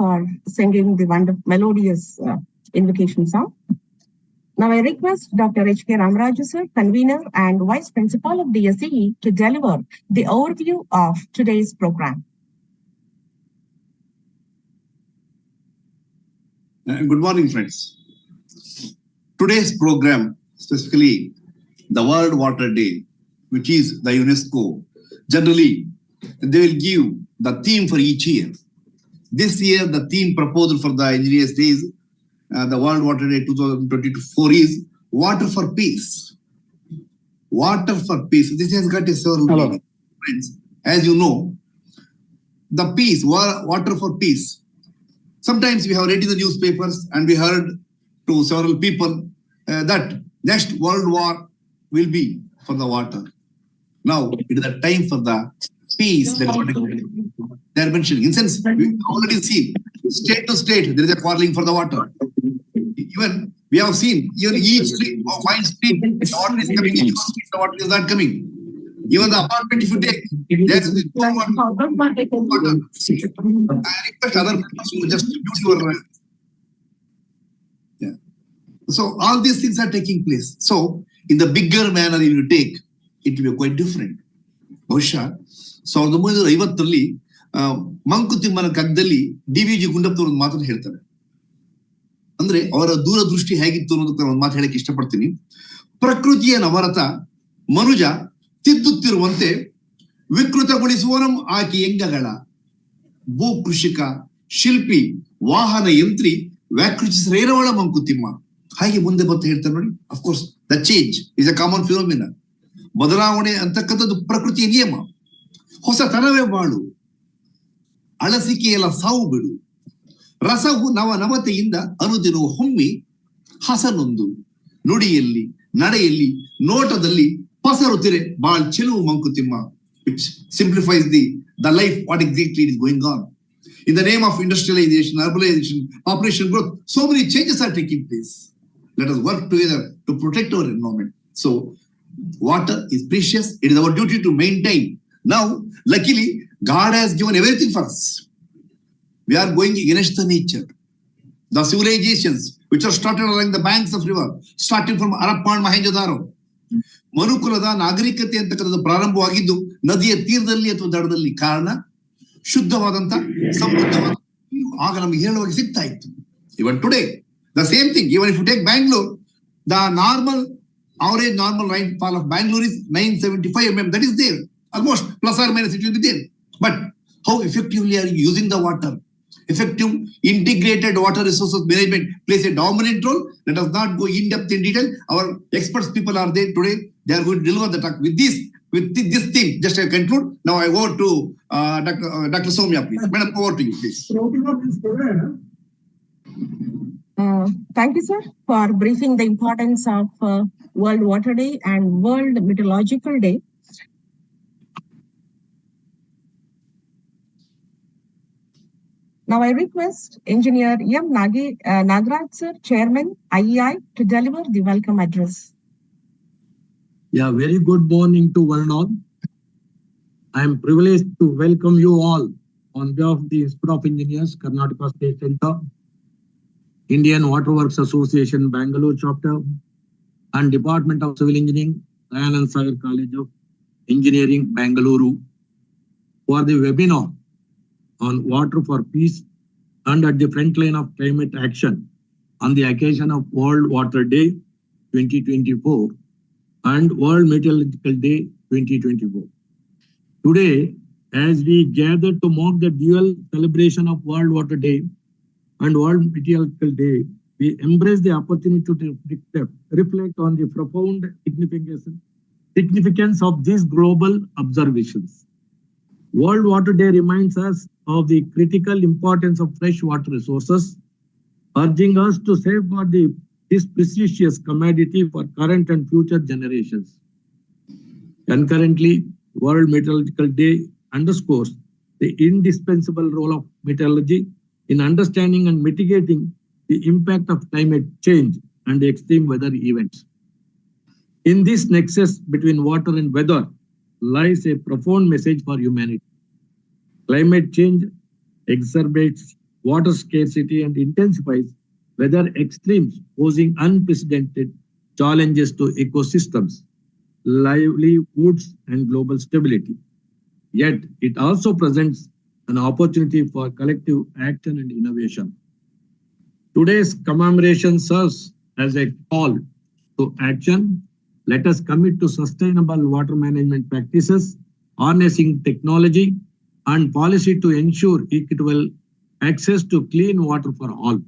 for singing the wonderful melodious invocation song. Now I request Dr. H.K. Ramaraju sir, convener and vice principal of DSCE, to deliver the overview of today's program. Good morning, friends. Today's program, specifically the World Water Day, which is the UNESCO, generally they will give the theme for each year. This year, the theme proposed for the Engineers Days, the World Water Day 2024 is Water for Peace. Water for Peace. This has got a several meaning. Friends, as you know, the peace, water for peace. Sometimes we have read in the newspapers and we heard to several people that next World War will be for the water. Now it is the time for the peace that is what they are mentioning. In sense, we already seen state to state there is a quarreling for the water. Even we have seen even each street or fine street, the water is coming. In your street, the water is not coming. Even the apartment, if you take, there is no water. I request other people to just use your. Yeah. So all these things are taking place. So in the bigger manner, if you take, it will be quite different. ಬಹುಶಃ 1950ರಲ್ಲಿ ಮಂಕುತಿಮ್ಮನ ಕಗ್ಗದಲ್ಲಿ ಡಿ.ವಿ.ಜಿ. ಗುಂಡಪ್ಪನವರು ಒಂದು ಮಾತನ್ನು ಹೇಳ್ತಾರೆ. ಅಂದ್ರೆ ಅವರ ದೂರದೃಷ್ಟಿ ಹೇಗಿತ್ತು ಅನ್ನೋದಕ್ಕೆ ಒಂದು ಮಾತು ಹೇಳಕ್ಕೆ ಇಷ್ಟಪಡ್ತೀನಿ. ಪ್ರಕೃತಿಯ ನವರತ ಮನುಜ ತಿದ್ದುತ್ತಿರುವಂತೆ ವಿಕೃತಗೊಳಿಸುವನಂ ಆಕಿ ಎಂಗಗಳ ಭೂ ಕೃಷಿಕ ಶಿಲ್ಪಿ ವಾಹನ ಯಂತ್ರಿ ವ್ಯಾಕೃತಿಸರೇರವಳ ಮಂಕುತಿಮ್ಮ. ಹಾಗೆ ಮುಂದೆ ಬರ್ತಾ ಹೇಳ್ತಾರೆ ನೋಡಿ. Of course the change is a common phenomena. ಬದಲಾವಣೆ ಅಂತಕ್ಕಂಥದ್ದು ಪ್ರಕೃತಿಯ ನಿಯಮ. ಹೊಸತನವೇ ಬಾಳು, ಅಳಸಿಕೆಯಲ್ಲ ಸಾವು ಬಿಡು, ರಸವು ನವನವತೆಯಿಂದ ಅನುದಿನವು ಹೊಮ್ಮಿ ಹಸನೊಂದು, ನುಡಿಯಲ್ಲಿ ನಡೆಯಲ್ಲಿ ನೋಟದಲ್ಲಿ ಪಸರುತ್ತಿರೆ ಬಾಳ್ ಚೆಲುವು Mankutimma. Which simplifies the life, what exactly is going on. In the name of industrialization, urbanization, population growth, so many changes are taking place. Let us work together to protect our environment. So water is precious. It is our duty to maintain. Now, luckily, God has given everything for us. We are going against the nature. The civilizations which are started along the banks of river, starting from Harappa and Mohenjo-daro. ಮನುಕುಲದ ನಾಗರಿಕತೆ ಅಂತಕ್ಕಂಥದ್ದು ಪ್ರಾರಂಭವಾಗಿದ್ದು ನದಿಯ ತೀರದಲ್ಲಿ ಅಥವಾ ದಡದಲ್ಲಿ. ಕಾರಣ ಶುದ್ಧವಾದಂತ ಸಮೃದ್ಧವಾದ ಆಗ ನಮಗೆ ಹೇಳುವಾಗ ಸಿಗ್ತಾ ಇತ್ತು. Even today the same thing. Even if you take Bangalore, the average normal rainfall of Bangalore is 975 mm. That is there. Almost plus or minus it will be there. But how effectively are you using the water? Effective integrated water resources management plays a dominant role. Let us not go in depth in detail. Our experts people are there today. They are going to deliver the talk with this theme. Just to conclude. Now I go to Dr. Soumya, please. Madam, over to you, please. Thank you, sir, for briefing the importance of World Water Day and World Meteorological Day. Now I request Engineer M. Nagaraj sir, Chairman, IEI, to deliver the welcome address. Yeah, very good morning to one and all. I am privileged to welcome you all on behalf of the Institute of Engineers, Karnataka State Center, Indian Waterworks Association, Bangalore Chapter, and Department of Civil Engineering, Dayanand Sagar College of Engineering, Bangalore, for the webinar on Water for Peace and at the front line of climate action on the occasion of World Water Day 2024 and World Meteorological Day 2024. Today, as we gather to mark the dual celebration of World Water Day and World Meteorological Day, we embrace the opportunity to reflect on the profound significance of these global observations. World Water Day reminds us of the critical importance of fresh water resources, urging us to safeguard this precious commodity for current and future generations. Concurrently, World Meteorological Day underscores the indispensable role of meteorology in understanding and mitigating the impact of climate change and extreme weather events. In this nexus between water and weather lies a profound message for humanity. Climate change exacerbates water scarcity and intensifies weather extremes, posing unprecedented challenges to ecosystems, livelihoods, and global stability. Yet, it also presents an opportunity for collective action and innovation. Today's commemoration serves as a call to action. Let us commit to sustainable water management practices, harnessing technology and policy to ensure equitable access to clean water for all.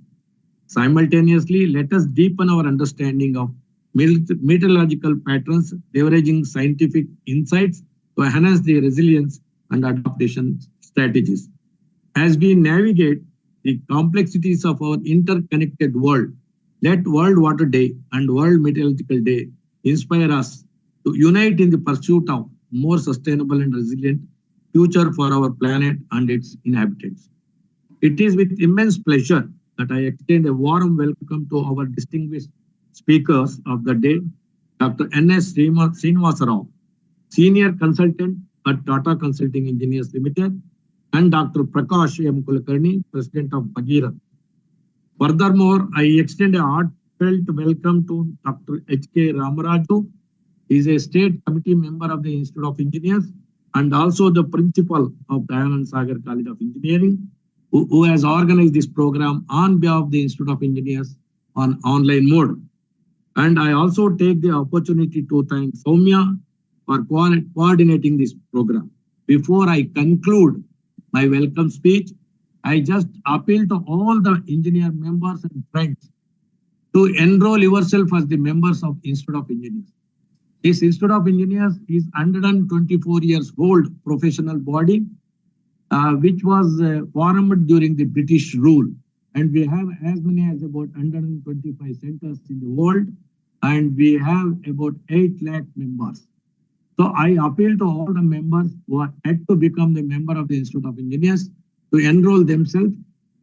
Simultaneously, let us deepen our understanding of meteorological patterns, leveraging scientific insights to enhance the resilience and adaptation strategies. As we navigate the complexities of our interconnected world, let World Water Day and World Meteorological Day inspire us to unite in the pursuit of more sustainable and resilient future for our planet and its inhabitants. It is with immense pleasure that I extend a warm welcome to our distinguished speakers of the day, Dr. N.S. Srinivasa Rao, Senior Consultant at Tata Consulting Engineers Limited, and Dr. Prakash M. Kulkarni, President of Bhagirath. Furthermore, I extend a heartfelt welcome to Dr. H.K. Ramaraju. He is a state committee member of the Institute of Engineers and also the principal of Dayanand Sagar College of Engineering, who has organized this program on behalf of the Institute of Engineers on online mode. And I also take the opportunity to thank Soumya for coordinating this program. Before I conclude my welcome speech, I just appeal to all the engineer members and friends to enroll yourself as the members of Institute of Engineers. This Institute of Engineers is 124 years old professional body, which was formed during the British rule. And we have as many as about 125 centers in the world, and we have about 8 lakh members. So I appeal to all the members who are yet to become the member of the Institute of Engineers to enroll themselves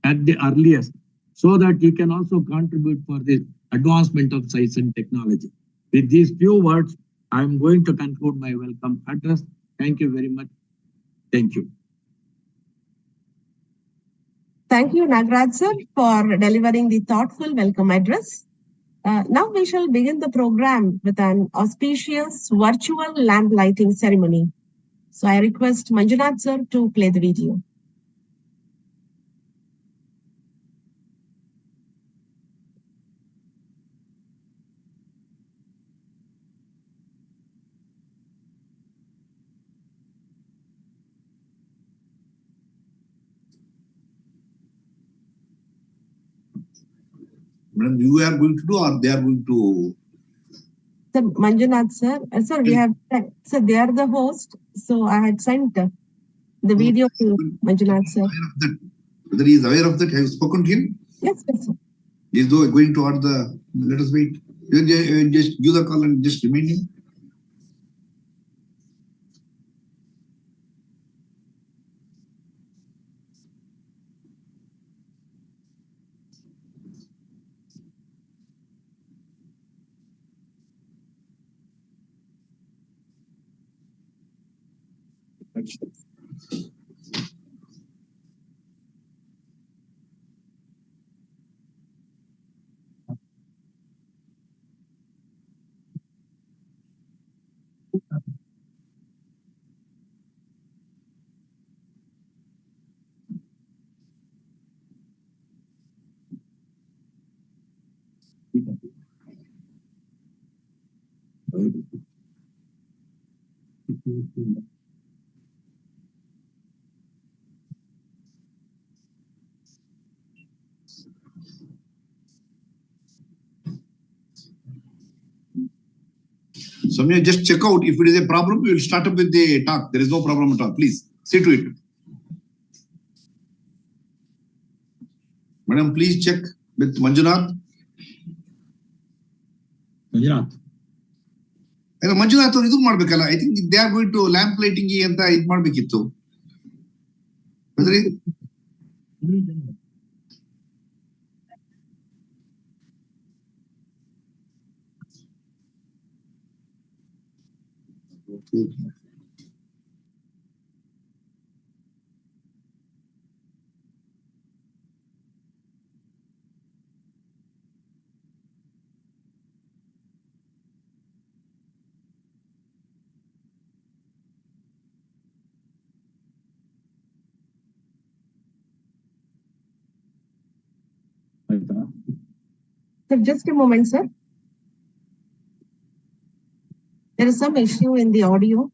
at the earliest, so that you can also contribute for the advancement of science and technology. With these few words, I am going to conclude my welcome address. Thank you very much. Thank you. Thank you, Nagraj sir, for delivering the thoughtful welcome address. Now we shall begin the program with an auspicious virtual lamp lighting ceremony. So I request Manjunath sir to play the video. Madam, you are going to do or they are going to? Sir, Manjunath sir, sir, we have, sir, they are the host. So I had sent the video to Manjunath sir. Whether he is aware of that, have you spoken to him? Yes, yes, sir. He is going to order the, let us wait. You just give the call and just remind him. Soumya, just check out. If it is a problem, we will start up with the talk. There is no problem at all. Please see to it. Madam, please check with Manjunath. Manjunath. Manjunath ಅವರು ಇದು ಮಾಡ್ಬೇಕಲ್ಲ. I think they are going to lamp lighting ಅಂತ ಇದು ಮಾಡ್ಬೇಕಿತ್ತು. Sir, just a moment, sir. There is some issue in the audio.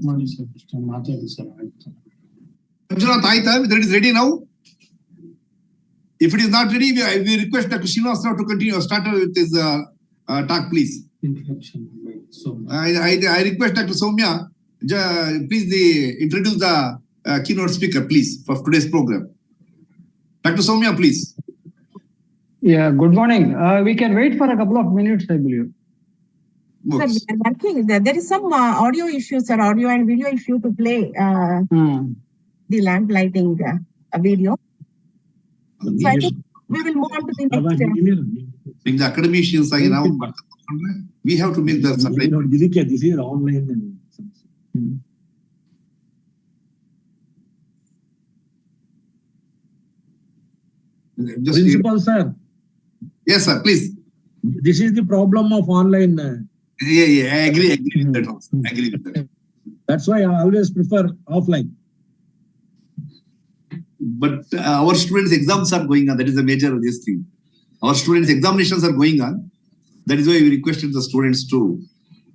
Manjunath, whether it is ready now? If it is not ready, we request Dr. Srinivas Rao to continue, start with his talk, please. I request Dr. Soumya, please introduce the keynote speaker, please, for today's program. Dr. Soumya, please. Yeah, good morning. We can wait for a couple of minutes, I believe. Sir, we are working. There is some audio issues, sir, audio and video issue to play the lamp lighting video. So I think we will move on to the next step. Being the academicians, we have to make the supply. This is online. Principal, sir. Yes, sir, please. This is the problem of online. Yeah, I agree with that also. Agree with that. That's why I always prefer offline. But our students' exams are going on. That is the major of this thing. Our students' examinations are going on. That is why we requested the students to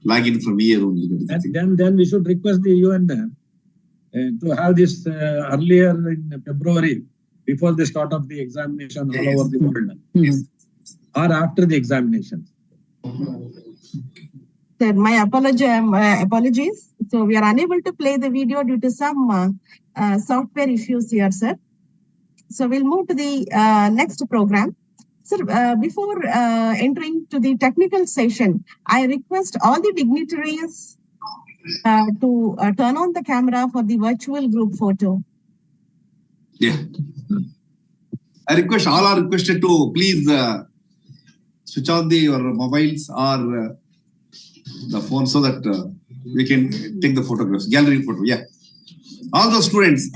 log in from here only. Then we should request the UN to have this earlier in February, before the start of the examination all over the world. Yes. Or after the examinations. Sir, my apologies. So we are unable to play the video due to some software issues here, sir. So we'll move to the next program. Sir, before entering to the technical session, I request all the dignitaries to turn on the camera for the virtual group photo. Yeah. I request, all are requested to please switch on your mobiles or the phone so that we can take the photographs, gallery photo. Yeah. All the students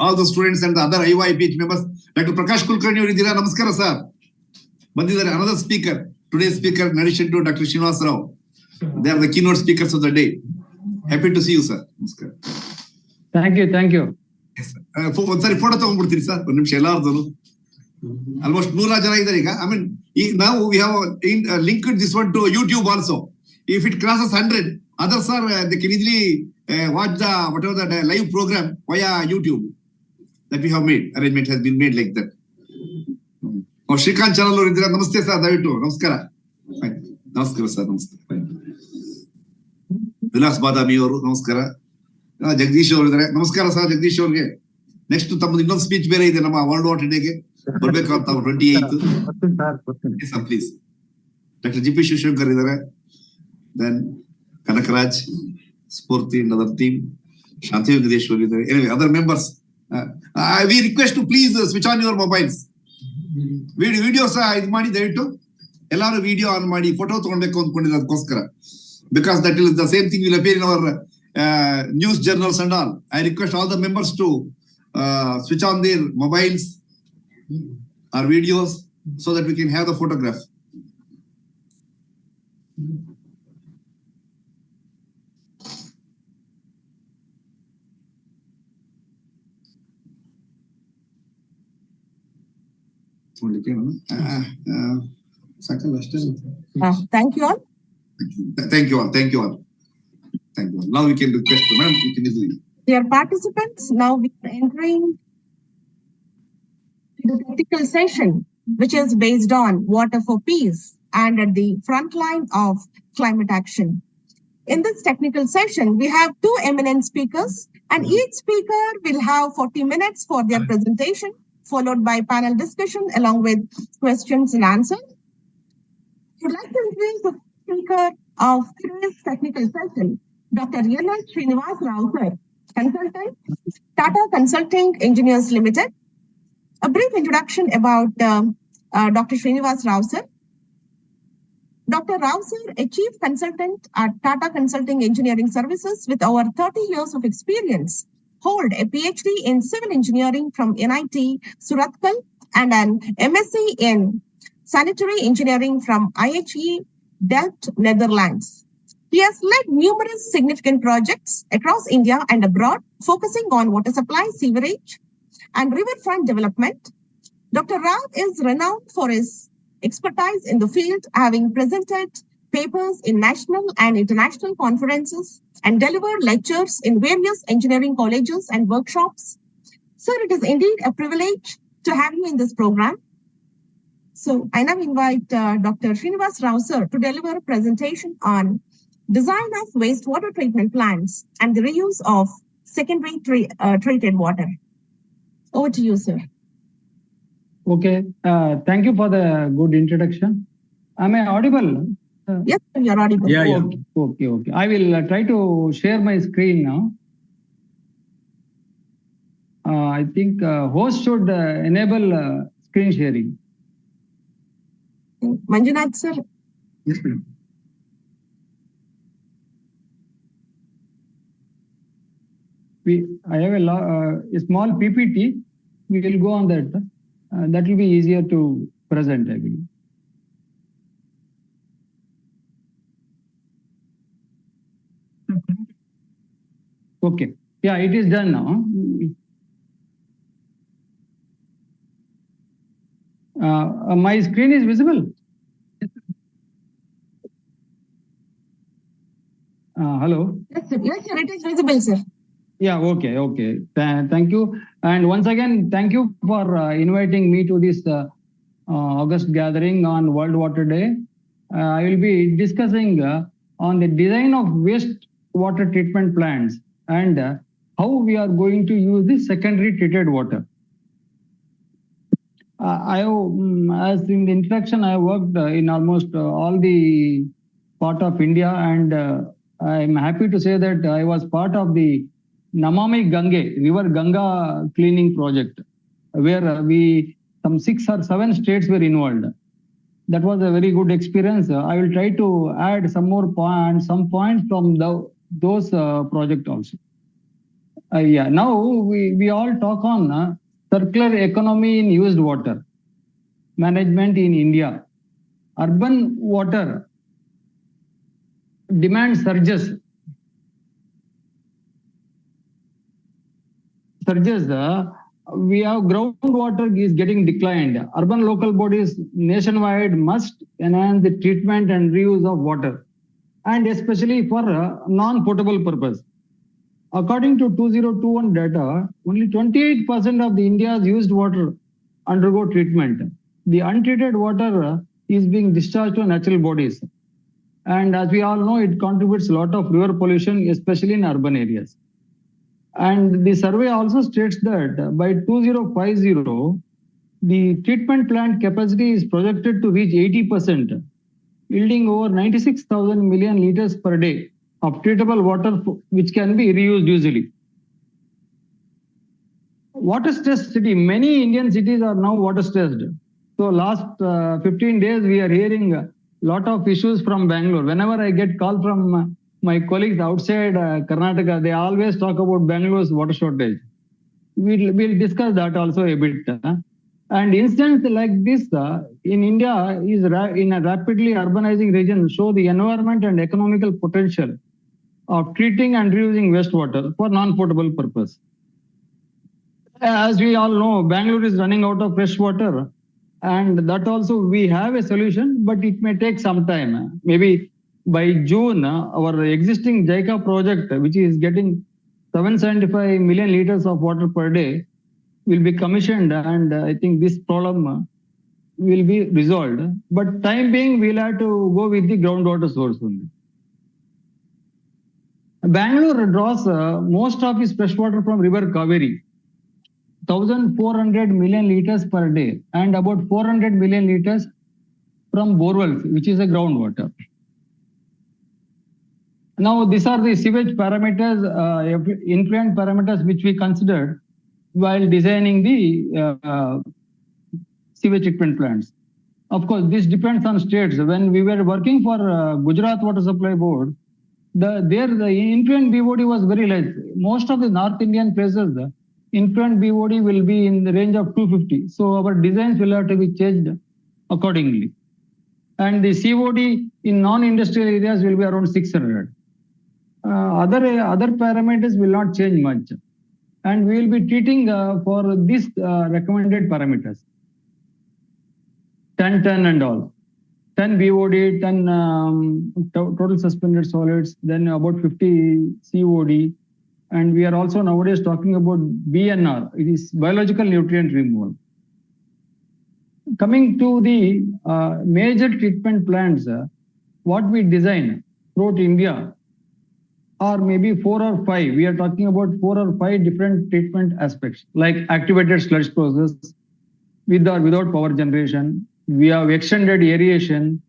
and the other IYPH members. Dr. Prakash Kulkarni ಅವರು ಇದ್ದೀರಾ? ನಮಸ್ಕಾರ sir. ಬಂದಿದ್ದಾರೆ another speaker. Today's speaker, in addition to Dr. Srinivas Rao. They are the keynote speakers of the day. Happy to see you, sir. ನಮಸ್ಕಾರ. Thank you. Yes, sir. ಒಂದ್ಸರಿ photo ತಗೊಂಡ್ಬಿಡ್ತೀರಿ sir? ಒಂದು ನಿಮಿಷ ಎಲ್ಲಾರ್ದು. Almost 100 ಜನ ಇದ್ದಾರೆ ಈಗ. I mean, now we have linked this one to YouTube also. If it crosses 100, others are they can easily watch the whatever the live program via YouTube that we have made. Arrangement has been made like that. Shrikant channel ಅವರು ಇದ್ದೀರಾ? ನಮಸ್ತೆ sir, ದಯವಿಟ್ಟು ನಮಸ್ಕಾರ. ನಮಸ್ಕಾರ sir, ನಮಸ್ಕಾರ. ವಿಲಾಸ್ ಬಾದಾಮಿ ಅವರು ನಮಸ್ಕಾರ. ಜಗದೀಶ್ ಅವರು ಇದ್ದಾರೆ. ನಮಸ್ಕಾರ ಸರ್ ಜಗದೀಶ್ ಅವ್ರಿಗೆ. ನೆಕ್ಸ್ಟ್ ತಮ್ಮದು ಇನ್ನೊಂದು ಸ್ಪೀಚ್ ಬೇರೆ ಇದೆ ನಮ್ಮ ವರ್ಲ್ಡ್ ವಾರ್ ಡೇಗೆ ಬರ್ಬೇಕು ಅಂತ 28th. Please. Doctor G P Shivashankar ಇದ್ದಾರೆ. Then Kanakaraj, Spurti and other team, Shanti Venkateshwar ಇದ್ದಾರೆ. Anyway, other members, we request to please switch on your mobiles. Videos ಇದು ಮಾಡಿ ದಯವಿಟ್ಟು ಎಲ್ಲಾರು ವಿಡಿಯೋ ಆನ್ ಮಾಡಿ ಫೋಟೋ ತಗೊಳ್ಬೇಕು ಅಂದ್ಕೊಂಡಿರೋದಕ್ಕೋಸ್ಕರ. Because that is the same thing will appear in our news journals and all. I request all the members to switch on their mobiles or videos so that we can have the photograph. Thank you all. Thank you all. Now we can request, madam, you can easily. Dear participants, now we are entering the technical session, which is based on water for peace and at the front line of climate action. In this technical session, we have two eminent speakers, and each speaker will have 40 minutes for their presentation, followed by panel discussion along with questions and answers. I would like to introduce the speaker of today's technical session, Dr. N.S. Srinivas Rao, sir, consultant, Tata Consulting Engineers Limited. A brief introduction about Dr. Srinivas Rao, sir. Dr. Rao sir, a chief consultant at Tata Consulting Engineering Services with over 30 years of experience, hold a PhD in civil engineering from NIT Surathkal and an MSc in sanitary engineering from IHE Delft, Netherlands. He has led numerous significant projects across India and abroad, focusing on water supply, sewerage, and riverfront development. Dr. Rao is renowned for his expertise in the field, having presented papers in national and international conferences and delivered lectures in various engineering colleges and workshops. Sir, it is indeed a privilege to have you in this program. So I now invite Dr. Srinivas Rao, sir, to deliver a presentation on design of wastewater treatment plants and the reuse of secondary treated water. Over to you, sir. Okay. Thank you for the good introduction. Am I audible? Yes, sir, you're audible. Yeah. Okay. I will try to share my screen now. I think host should enable screen sharing. Manjunath, sir. Yes, ma'am. I have a small PPT. We will go on that. That will be easier to present, I believe. Okay. Yeah, it is done now. My screen is visible. Hello. Yes, sir, it is visible, sir. Yeah, okay. Thank you. And once again, thank you for inviting me to this August gathering on World Water Day. I will be discussing on the design of wastewater treatment plants and how we are going to use the secondary treated water. As in the introduction, I worked in almost all the part of India, and I'm happy to say that I was part of the Namami Gange, River Ganga cleaning project, where some 6 or 7 states were involved. That was a very good experience. I will try to add some more points from those projects also. Now we all talk on circular economy in used water management in India. Urban water demand surges. We have groundwater is getting declined. Urban local bodies nationwide must enhance the treatment and reuse of water, and especially for non-potable purpose. According to 2021 data, only 28% of the India's used water undergo treatment. The untreated water is being discharged to natural bodies. And as we all know, it contributes a lot of river pollution, especially in urban areas. And the survey also states that by 2050, the treatment plant capacity is projected to reach 80%, yielding over 96,000 million liters per day of treatable water, which can be reused easily. Water stressed city. Many Indian cities are now water stressed. So last 15 days, we are hearing a lot of issues from Bangalore. Whenever I get call from my colleagues outside Karnataka, they always talk about Bangalore's water shortage. We'll discuss that also a bit. And incidents like this in India is in a rapidly urbanizing region show the environment and economical potential of treating and reusing wastewater for non-potable purpose. As we all know, Bangalore is running out of fresh water, and that also we have a solution, but it may take some time. Maybe by June, our existing JICA project, which is getting 775 million liters of water per day, will be commissioned, and I think this problem will be resolved. But time being, we'll have to go with the groundwater source only. Bangalore draws most of its fresh water from River Kaveri, 1,400 million liters per day, and about 400 million liters from borewells, which is a groundwater. Now, these are the sewage parameters, influent parameters which we considered while designing the sewage treatment plants. Of course, this depends on states. When we were working for Gujarat Water Supply Board, the influent BOD was very less. Most of the North Indian places, the influent BOD will be in the range of 250. So our designs will have to be changed accordingly. And the COD in non-industrial areas will be around 600. Other parameters will not change much. And we will be treating for these recommended parameters. 10 and all. 10 BOD, 10 total suspended solids, then about 50 COD. And we are also nowadays talking about BNR, it is biological nutrient removal. Coming to the major treatment plants, what we design throughout India are maybe 4 or 5. We are talking about 4 or 5 different treatment aspects, like activated sludge process with or without power generation. We have extended aeration.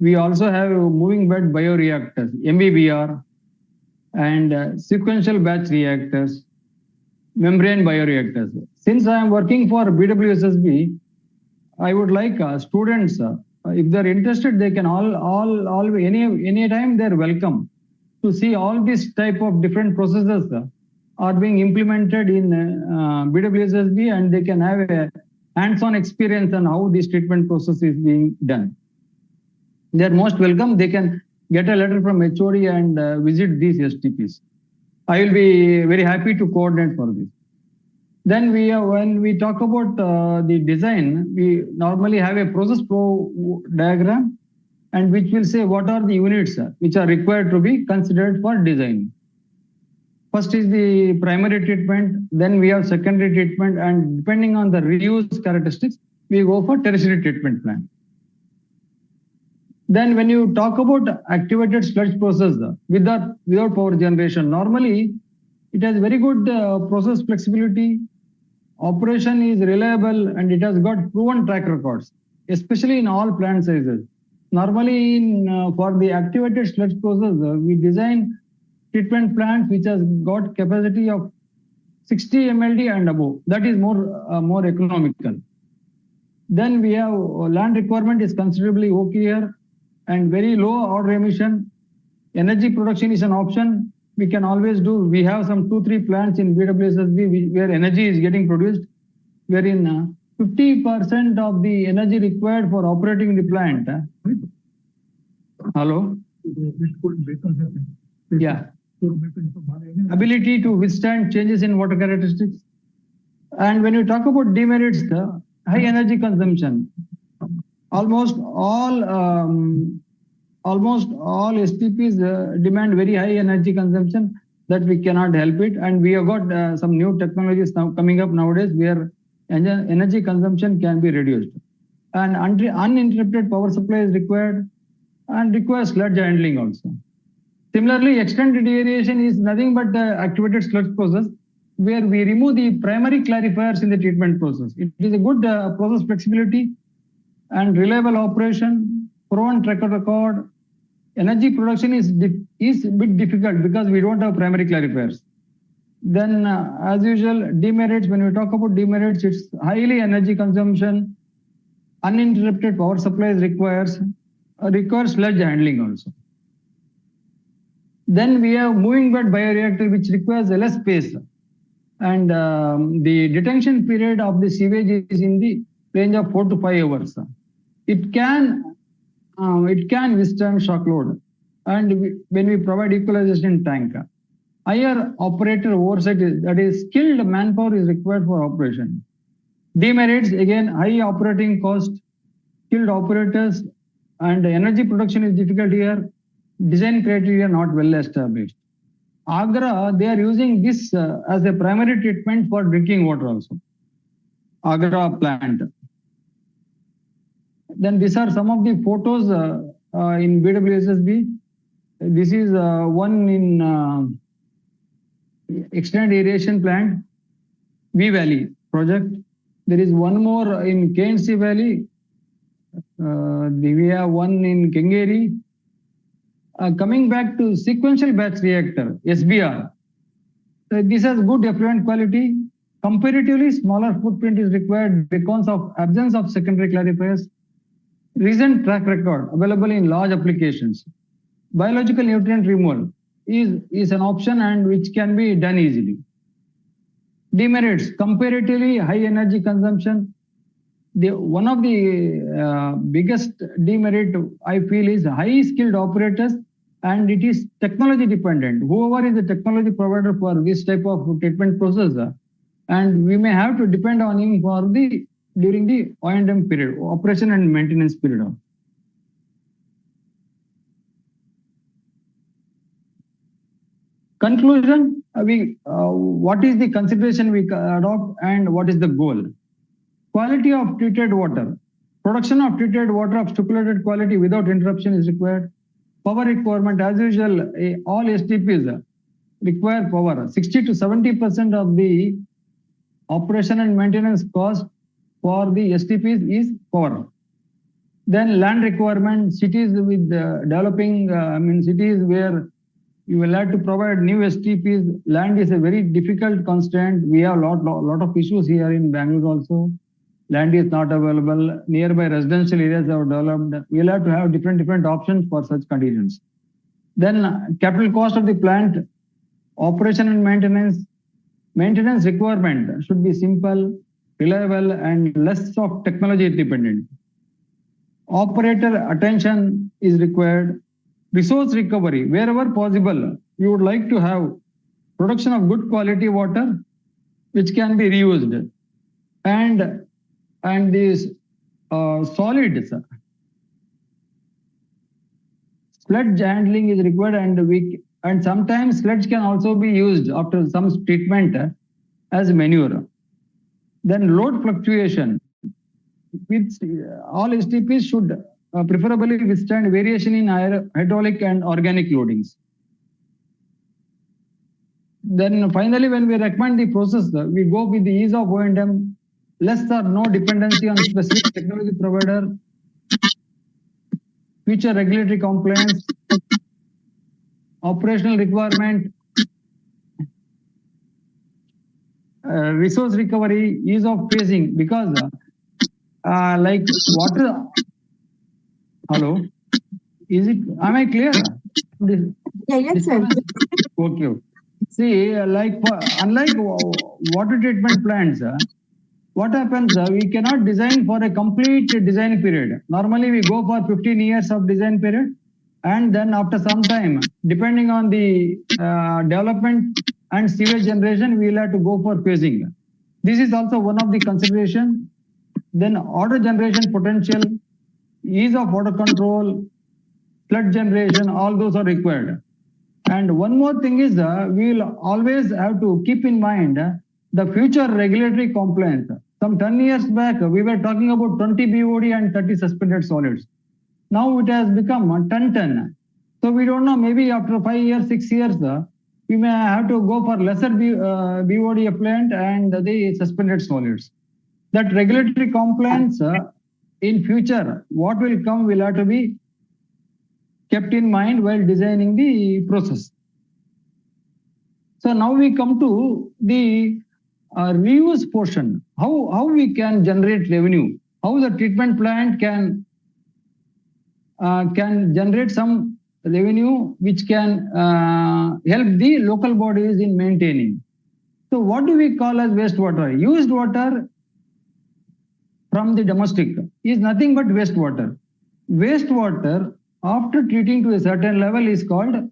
We also have moving bed bioreactors, MBBR, and sequential batch reactors, membrane bioreactors. Since I am working for BWSSB, I would like students, if they're interested, they can any time they're welcome to see all these type of different processes are being implemented in BWSSB, and they can have a hands-on experience on how this treatment process is being done. They're most welcome. They can get a letter from HOD and visit these STPs. I will be very happy to coordinate for this. Then when we talk about the design, we normally have a process flow diagram, and which will say what are the units which are required to be considered for design. First is the primary treatment, then we have secondary treatment, and depending on the reuse characteristics, we go for tertiary treatment plan. Then when you talk about activated sludge process without power generation, normally it has very good process flexibility, operation is reliable, and it has got proven track records, especially in all plant sizes. Normally for the activated sludge process, we design treatment plants which has got capacity of 60 MLD and above. That is more economical. Then we have land requirement is considerably okay here, and very low order emission. Energy production is an option. We can always do. We have some 2-3 plants in BWSSB where energy is getting produced, wherein 50% of the energy required for operating the plant. Hello? Yeah. Ability to withstand changes in water characteristics. And when you talk about demerits, high energy consumption, almost all STPs demand very high energy consumption that we cannot help it. And we have got some new technologies now coming up nowadays where energy consumption can be reduced. And uninterrupted power supply is required and requires sludge handling also. Similarly, extended aeration is nothing but activated sludge process where we remove the primary clarifiers in the treatment process. It is a good process flexibility and reliable operation, proven track record. Energy production is a bit difficult because we don't have primary clarifiers. Then as usual, demerits, when we talk about demerits, it's highly energy consumption, uninterrupted power supplies requires sludge handling also. Then we have moving bed bioreactor, which requires less space. And the detention period of the sewage is in the range of 4 to 5 hours. It can withstand shock load. And when we provide equalization tank, higher operator oversight, that is skilled manpower is required for operation. Demerits, again, high operating cost, skilled operators, and energy production is difficult here. Design criteria not well established. Agra, they are using this as a primary treatment for drinking water also. Agra plant. Then these are some of the photos in BWSSB. This is one in extended irrigation plant, V Valley project. There is one more in KNC Valley. We have one in Kengeri. Coming back to sequential batch reactor, SBR. This has good effluent quality. Comparatively smaller footprint is required because of absence of secondary clarifiers. Recent track record available in large applications. Biological nutrient removal is an option and which can be done easily. Demerits, comparatively high energy consumption. One of the biggest demerit I feel is high skilled operators, and it is technology dependent. Whoever is the technology provider for this type of treatment process, and we may have to depend on him for during the O&M period, operation and maintenance period. Conclusion, what is the consideration we adopt and what is the goal? Quality of treated water. Production of treated water of stipulated quality without interruption is required. Power requirement, as usual, all STPs require power. 60 to 70% of the operation and maintenance cost for the STPs is power. Then land requirement, cities with developing, cities where you will have to provide new STPs. Land is a very difficult constraint. We have a lot of issues here in Bangalore also. Land is not available. Nearby residential areas have developed. We'll have to have different options for such conditions. Then capital cost of the plant, operation and maintenance. Maintenance requirement should be simple, reliable, and less of technology dependent. Operator attention is required. Resource recovery, wherever possible, you would like to have production of good quality water which can be reused. And these solids, sludge handling is required, and sometimes sludge can also be used after some treatment as manure. Then load fluctuation, with all STPs should preferably withstand variation in hydraulic and organic loadings. Then finally, when we recommend the process, we go with the ease of O&M, less or no dependency on specific technology provider, future regulatory compliance, operational requirement, resource recovery, ease of phasing, because like water. Hello, am I clear? Yeah, yes, sir. Okay. See, unlike water treatment plants, what happens, we cannot design for a complete design period. Normally, we go for 15 years of design period, and then after some time, depending on the development and sewage generation, we will have to go for phasing. This is also one of the consideration. Then order generation potential, ease of water control, flood generation, all those are required. And one more thing is, we will always have to keep in mind the future regulatory compliance. Some 10 years back, we were talking about 20 BOD and 30 suspended solids. Now it has become 10. So we don't know, maybe after 5 years, 6 years, we may have to go for lesser BOD effluent and the suspended solids. That regulatory compliance in future, what will come will have to be kept in mind while designing the process. So now we come to the reuse portion. How we can generate revenue? How the treatment plant can generate some revenue which can help the local bodies in maintaining. So what do we call as wastewater? Used water from the domestic is nothing but wastewater. Wastewater, after treating to a certain level, is called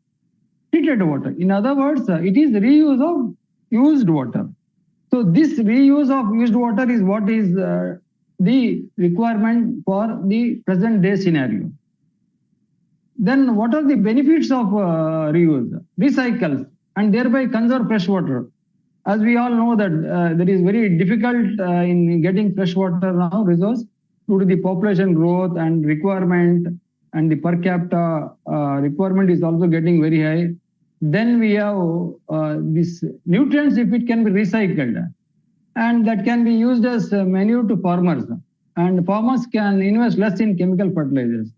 treated water. In other words, it is reuse of used water. So this reuse of used water is what is the requirement for the present day scenario. Then what are the benefits of reuse? Recycles and thereby conserve fresh water. As we all know that there is very difficult in getting fresh water now resource due to the population growth and requirement and the per capita requirement is also getting very high. Then we have these nutrients, if it can be recycled, and that can be used as manure to farmers, and farmers can invest less in chemical fertilizers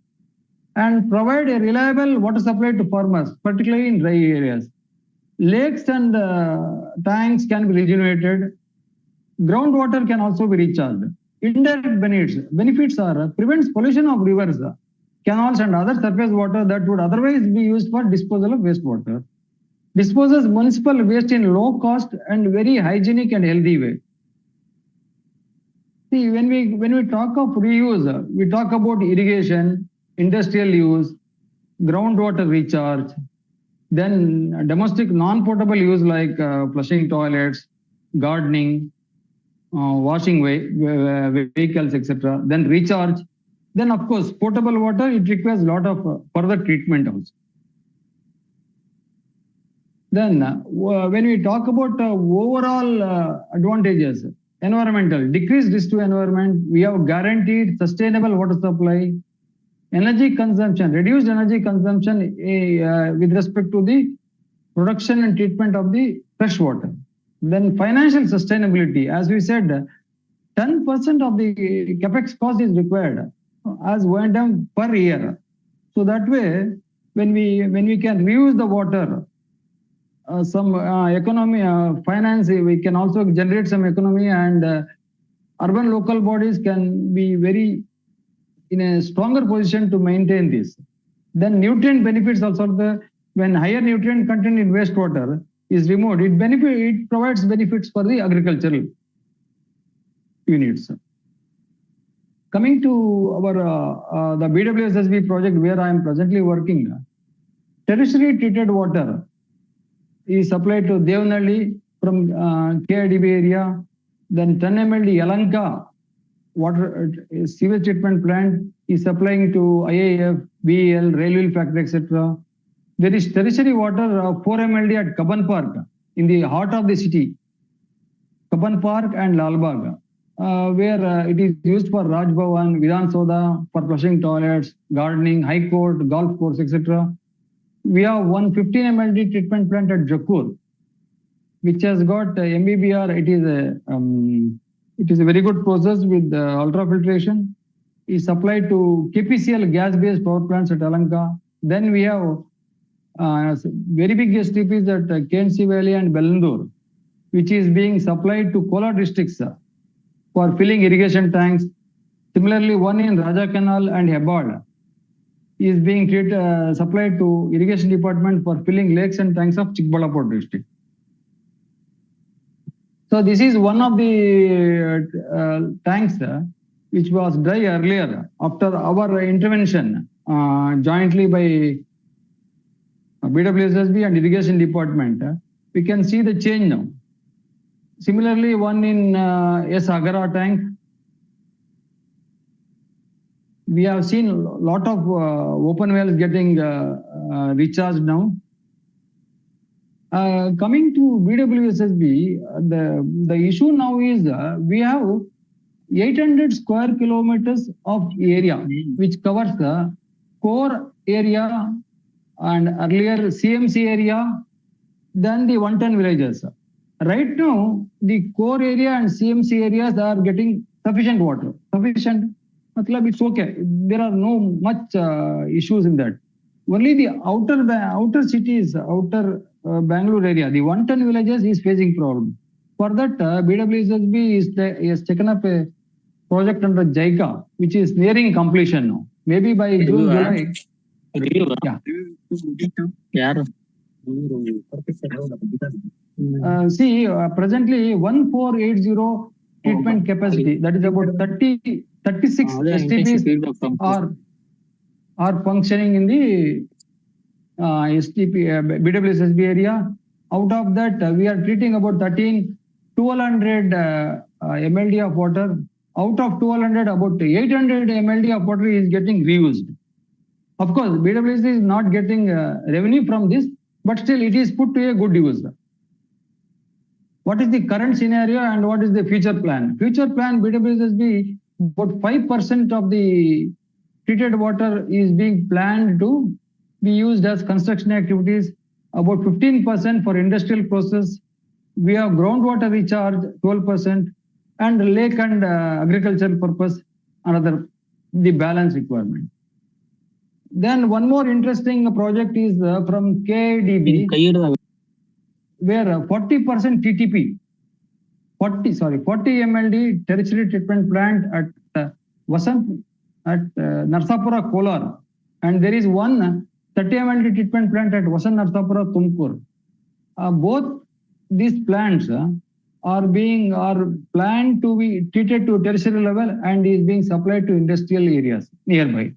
and provide a reliable water supply to farmers, particularly in dry areas. Lakes and tanks can be regenerated. Groundwater can also be recharged. Indirect benefits are prevents pollution of rivers, canals, and other surface water that would otherwise be used for disposal of wastewater. Disposes municipal waste in low cost and very hygienic and healthy way. See, when we talk of reuse, we talk about irrigation, industrial use, groundwater recharge, then domestic non-potable use like flushing toilets, gardening, washing vehicles, etc. Then recharge. Then of course, potable water, it requires a lot of further treatment also. Then when we talk about overall advantages, environmental, decreased risk to environment, we have guaranteed sustainable water supply, energy consumption, reduced energy consumption with respect to the production and treatment of the fresh water. Then financial sustainability, as we said, 10% of the capex cost is required as went down per year. So that way, when we can reuse the water, some economy, finance, we can also generate some economy, and urban local bodies can be very in a stronger position to maintain this. Then nutrient benefits also, when higher nutrient content in wastewater is removed, it provides benefits for the agricultural units. Coming to our the BWSSB project where I am presently working, tertiary treated water is supplied to Devnalli from KIDB area, then 10 MLD Yalanka water sewage treatment plant is supplying to IIF, BEL, railway factory, etc. There is tertiary water of 4 MLD at Kaban Park in the heart of the city, Kaban Park and Lalbagh, where it is used for Raj Bhavan, Vidhan Soda, for flushing toilets, gardening, high court, golf course, etc. We have one 15 MLD treatment plant at Jakur, which has got MBBR. It is a very good process with ultrafiltration. Is supplied to KPCL gas-based power plants at Alanka. Then we have very big STPs at KNC Valley and Bellandur, which is being supplied to Kolar districts for filling irrigation tanks. Similarly, one in Raja Canal and Hebad is being supplied to irrigation department for filling lakes and tanks of Chikbalapur district. So this is one of the tanks which was dry earlier. After our intervention jointly by BWSSB and irrigation department, we can see the change now. Similarly, one in S. Agara tank, we have seen a lot of open wells getting recharged now. Coming to BWSSB, the issue now is we have 800 square kilometers of area which covers the core area and earlier CMC area, then the 110 villages. Right now, the core area and CMC areas are getting sufficient water. Sufficient, it's okay. There are no much issues in that. Only the outer cities, outer Bangalore area, the 110 villages is facing problem. For that, BWSSB has taken up a project under JICA, which is nearing completion now. Maybe by June, July. Yeah. See, presently 1480 treatment capacity, that is about 36 STPs are functioning in the BWSSB area. Out of that, we are treating about 1200 MLD of water. Out of 1200, about 800 MLD of water is getting reused. Of course, BWSSB is not getting revenue from this, but still it is put to a good use. What is the current scenario and what is the future plan? Future plan, BWSSB, about 5% of the treated water is being planned to be used as construction activities, about 15% for industrial process. We have groundwater recharge, 12%, and lake and agricultural purpose, another, the balance requirement. Then one more interesting project is from KDB, where 40% TTP, 40 MLD tertiary treatment plant at Vasant at Narsapura, Kolar, and there is one 30 MLD treatment plant at Vasant Narsapura, Tumkur. Both these plants are planned to be treated to tertiary level and is being supplied to industrial areas nearby.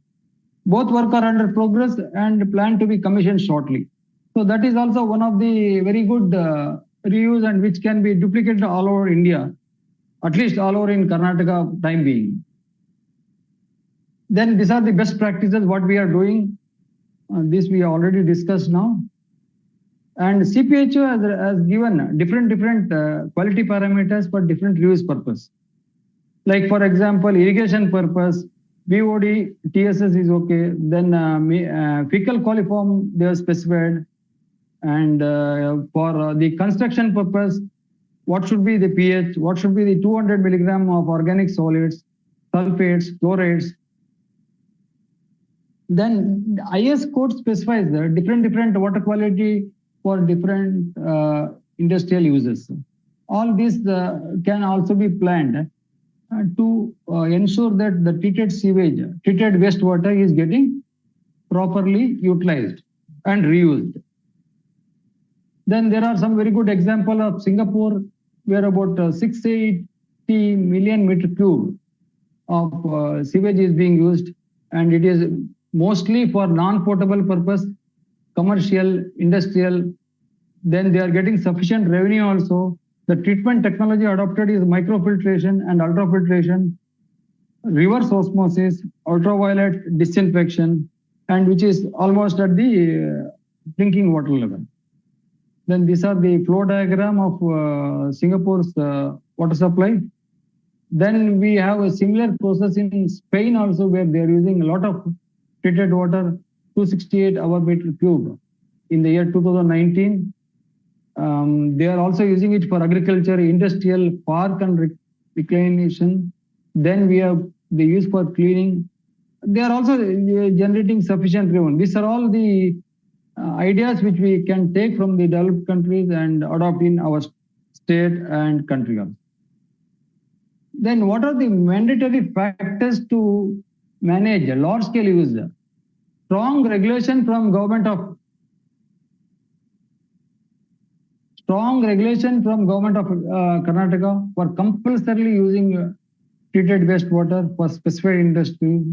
Both work are under progress and planned to be commissioned shortly. So that is also one of the very good reuse and which can be duplicated all over India, at least all over in Karnataka time being. Then these are the best practices what we are doing. This we already discussed now. And CPHO has given different quality parameters for different reuse purpose. Like for example, irrigation purpose, BOD, TSS is okay. Then fecal coliform they are specified. And for the construction purpose, what should be the pH, what should be the 200 milligram of organic solids, sulfates, chlorides. Then IS code specifies the different water quality for different industrial uses. All this can also be planned to ensure that the treated sewage, treated wastewater is getting properly utilized and reused. Then there are some very good examples of Singapore, where about 680 million meter cube of sewage is being used, and it is mostly for non-potable purpose, commercial, industrial. Then they are getting sufficient revenue also. The treatment technology adopted is microfiltration and ultrafiltration, reverse osmosis, ultraviolet disinfection, and which is almost at the drinking water level. Then these are the flow diagram of Singapore's water supply. Then we have a similar process in Spain also, where they are using a lot of treated water, 268 hour meter cube in the year 2019. They are also using it for agriculture, industrial, park and recreation. Then we have the use for cleaning. They are also generating sufficient revenue. These are all the ideas which we can take from the developed countries and adopt in our state and country also. Then what are the mandatory factors to manage large scale use? Strong regulation from government of Karnataka for compulsorily using treated wastewater for specified industries,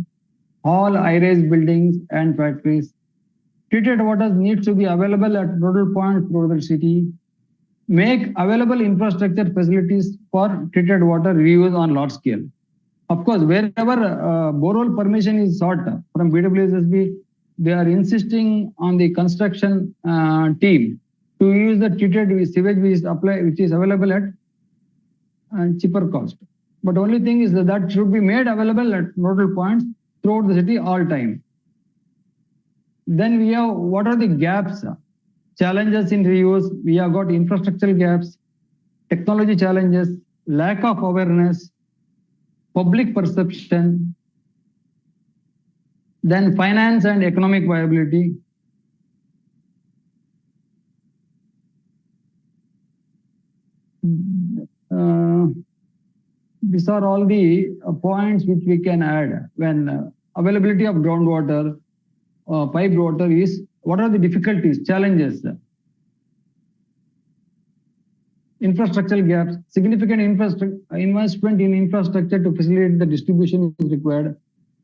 all high-rise buildings and factories. Treated water needs to be available at nodal points throughout the city. Make available infrastructure facilities for treated water reuse on large scale. Of course, wherever borehole permission is sought from BWSSB, they are insisting on the construction team to use the treated sewage which is available at cheaper cost. But only thing is that should be made available at nodal points throughout the city all time. Then we have what are the gaps, challenges in reuse. We have got infrastructural gaps, technology challenges, lack of awareness, public perception, then finance and economic viability. These are all the points which we can add when availability of groundwater, piped water is, what are the difficulties, challenges? Infrastructural gaps, significant investment in infrastructure to facilitate the distribution is required.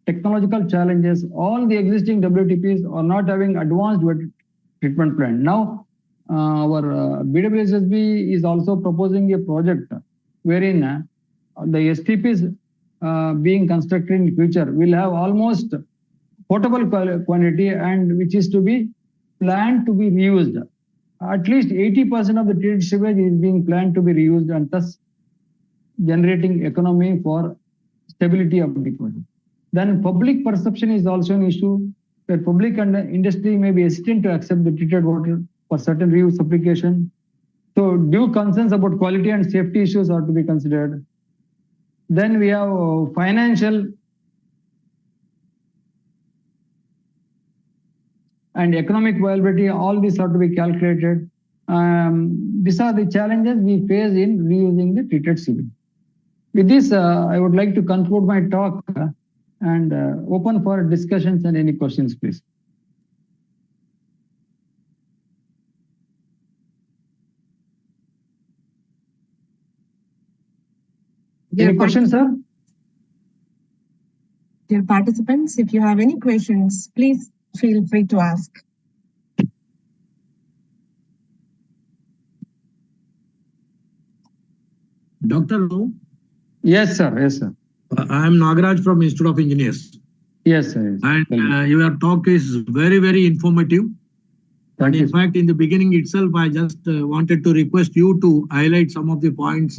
Technological challenges, all the existing WTPs are not having advanced treatment plant. Now, our BWSSB is also proposing a project wherein the STPs being constructed in future will have almost potable quantity and which is to be planned to be reused. At least 80% of the treated sewage is being planned to be reused and thus generating economy for stability of the project. Then public perception is also an issue, where public and industry may be hesitant to accept the treated water for certain reuse application. So due concerns about quality and safety issues are to be considered. Then we have financial and economic viability. All these are to be calculated. These are the challenges we face in reusing the treated sewage. With this, I would like to conclude my talk and open for discussions and any questions, please. Any questions, sir? Dear participants, if you have any questions, please feel free to ask. Dr. Rao, Yes, sir. Yes, sir. I am Nagaraj from Institute of Engineers. Yes, sir. Yes. And your talk is very, very informative. Thank And in you. fact, in the beginning itself, I just wanted to request you to highlight some of the points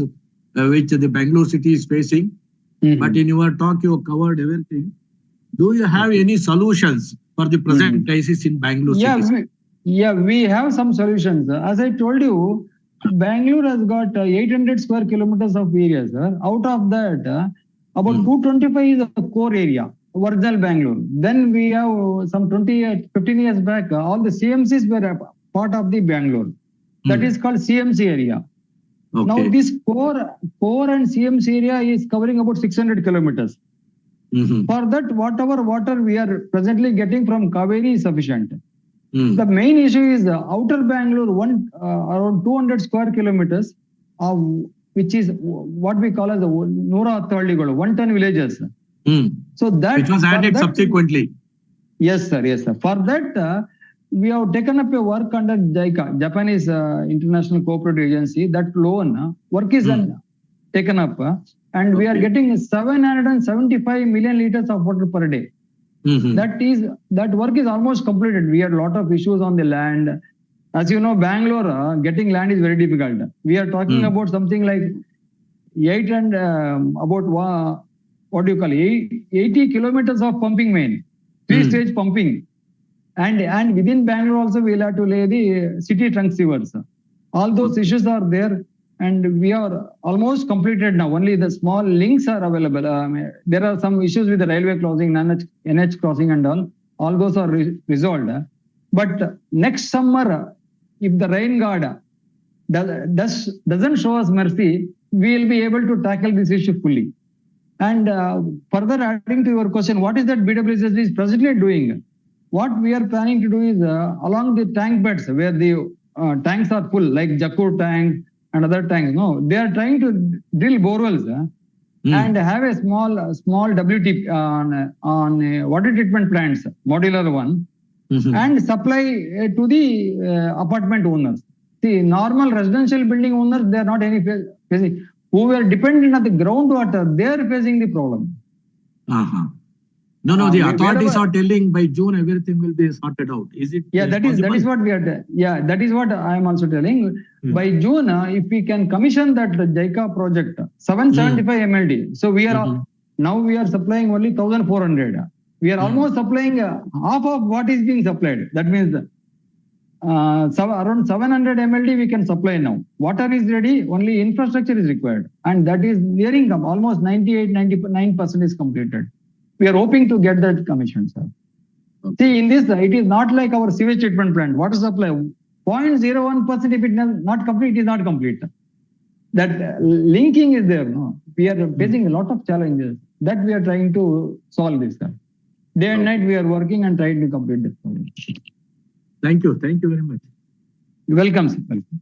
which the Bangalore city is facing. Mhm. But in your talk, you have covered everything. Do you have any solutions for the present crisis in Bangalore city? We have some solutions. As I told you, Bangalore has got 800 square kilometers of area, sir. Out of that, about 225 is a core area, original Bangalore. Then we have some 15 years back, all the CMCs were a part of the Bangalore. That is called CMC area. Okay. Now this core and CMC area is covering about 600 kilometers. For that, whatever water we are presently getting from Kaveri is sufficient. The main issue is outer Bangalore, around 200 square kilometers, which is what we call as the Nora Thirligolu, 110 villages. So that Which was added subsequently. Yes, sir. Yes, sir. For that, we have taken up a work under JICA, Japanese International Cooperative Agency. That loan work is taken up, and we are getting 775 million liters of water per day. That work is almost completed. We had a lot of issues on the land. As you know, Bangalore, getting land is very difficult. We are talking about something like 80 kilometers of pumping main, 3-stage pumping. And within Bangalore also we'll have to lay the city trunk sewers. All those issues are there, and we are almost completed now. Only the small links are available. There are some issues with the railway crossing, NH crossing and all. All those are resolved. But next summer, if the rain god doesn't show us mercy, we will be able to tackle this issue fully. And further adding to your question, what is that BWSSB is presently doing? What we are planning to do is along the tank beds where the tanks are full, like Jakkur tank and other tanks. No, they are trying to drill borewells and have a small WT on water treatment plants, modular one, and supply to the apartment owners. See, normal residential building owners, they are not any facing. Who were dependent on the groundwater, they are facing the problem. No, the authorities are telling by June everything will be sorted out. Is it? Yeah, that is what we are. Yeah, that is what I am also telling. By June, if we can commission that JICA project, 775 MLD. So we are now we are supplying only 1,400. We are almost supplying half of what is being supplied. That means around 700 MLD we can supply now. Water is ready, only infrastructure is required, and that is nearing almost 99% is completed. We are hoping to get that commission, sir. See, in this, it is not like our sewage treatment plant. Water supply, 0.01%, if it is not complete, it is not complete. That linking is there. No? We are facing a lot of challenges that we are trying to solve this, sir. Day and night we are working and trying to complete this problem. Thank you. Thank you very much. You're welcome, sir. Welcome.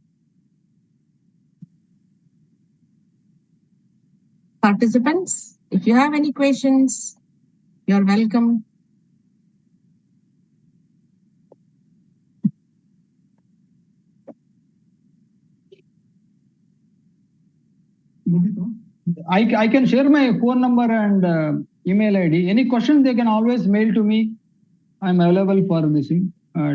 Participants, if you have any questions, you're welcome. I can share my phone number and email ID. Any questions, they can always mail to me. I'm available for this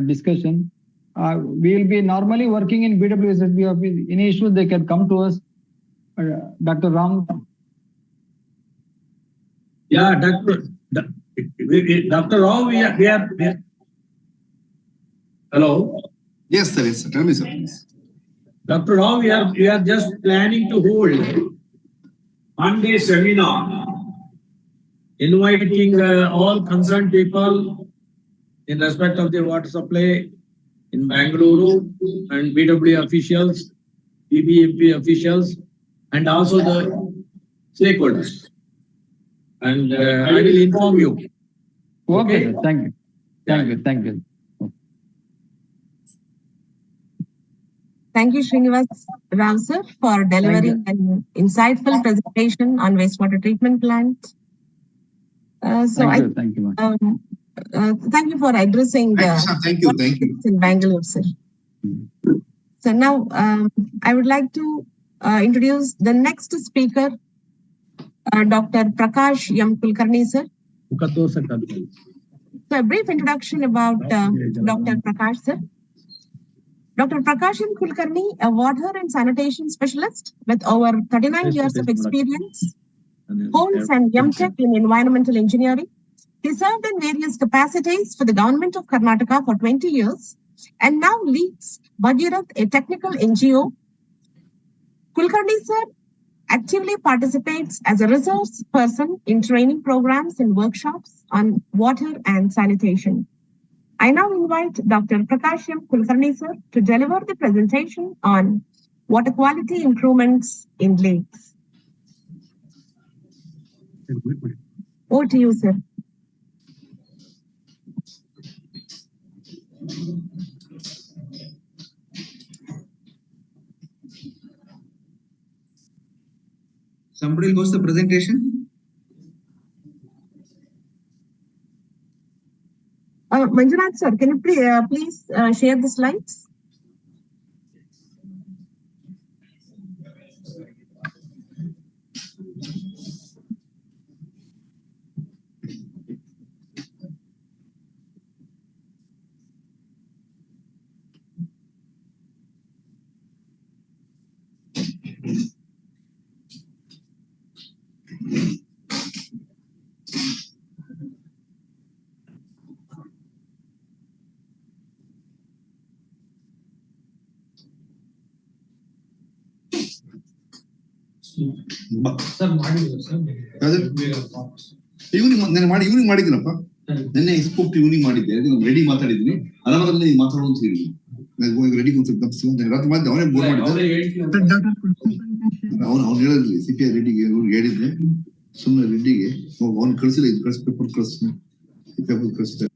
discussion. We will be normally working in BWSSB office. Any issues, they can come to us. Dr. Ram. Yeah, Dr. Rao, we are hello. Yes, sir. Yes, sir. Tell me, sir, please. Dr. Rao, we are just planning to hold one-day seminar, inviting all concerned people in respect of the water supply in Bangalore and BW officials, BBMP officials, and also the stakeholders. And I will inform you. Okay, sir. Thank you. Thank you. Thank you. Thank you, Srinivas Rao sir, for delivering an insightful presentation on wastewater treatment plant. Thank you. Thank you for addressing Thank you. Thank you. in Bangalore, sir. So now I would like to introduce the next speaker, Dr. Prakash M. Kulkarni, sir. So a brief introduction about Dr. Prakash, sir. Dr. Prakash M. Kulkarni, a water and sanitation specialist with over 39 years of experience, holds an M.Tech in environmental engineering. He served in various capacities for the government of Karnataka for 20 years and now leads Bhagirath, a technical NGO. Kulkarni, sir, actively participates as a resource person in training programs and workshops on water and sanitation. I now invite Dr. Prakash M. Kulkarni, sir, to deliver the presentation on water quality improvements in lakes. Over to you, sir. Somebody will host the presentation. Manjunath, sir, can you please share the slides? Evening ಮಾಡಿದ್ದೀನಪ್ಪ ನಿನ್ನೆ spoke evening ಮಾಡಿದ್ದೆ ready ಮಾತಾಡಿದ್ದೀನಿ ಅದಾದ್ಮೇಲೆ ನೀವು ಮಾತಾಡೋ ಅಂತ ಹೇಳಿ ready ಅವನೇ bore ಮಾಡಿದ್ದೆ ಅವ್ನು ಹೇಳಿದ್ಲಿ CPI ರೆಡ್ಡಿಗೆ ಹೇಳಿದ್ದೆ ಸುಮ್ಮನೆ ರೆಡ್ಡಿಗೆ ಅವ್ನು ಕಳಿಸಿಲ್ಲ ಇದು ಕಳಿಸ್ ಪೇಪರ್ ಕಳಿಸ್ತಾರೆ.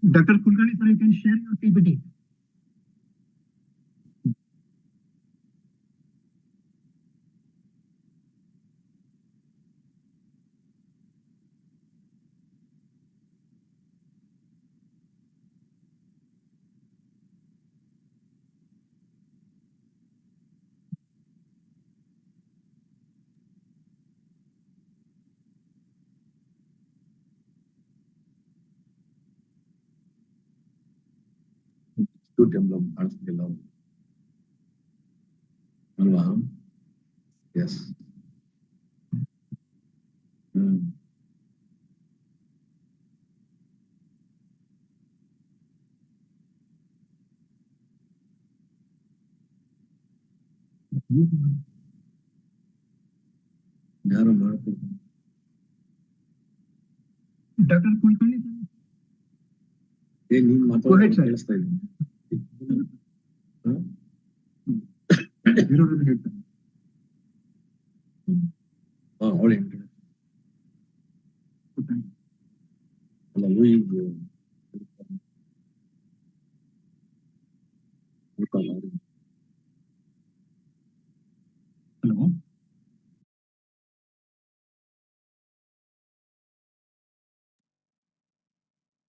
Dr. Kulkarni, sir, you can share your PPT. Yes. Dr. Kulkarni, sir. Go ahead, sir. All India. Hello.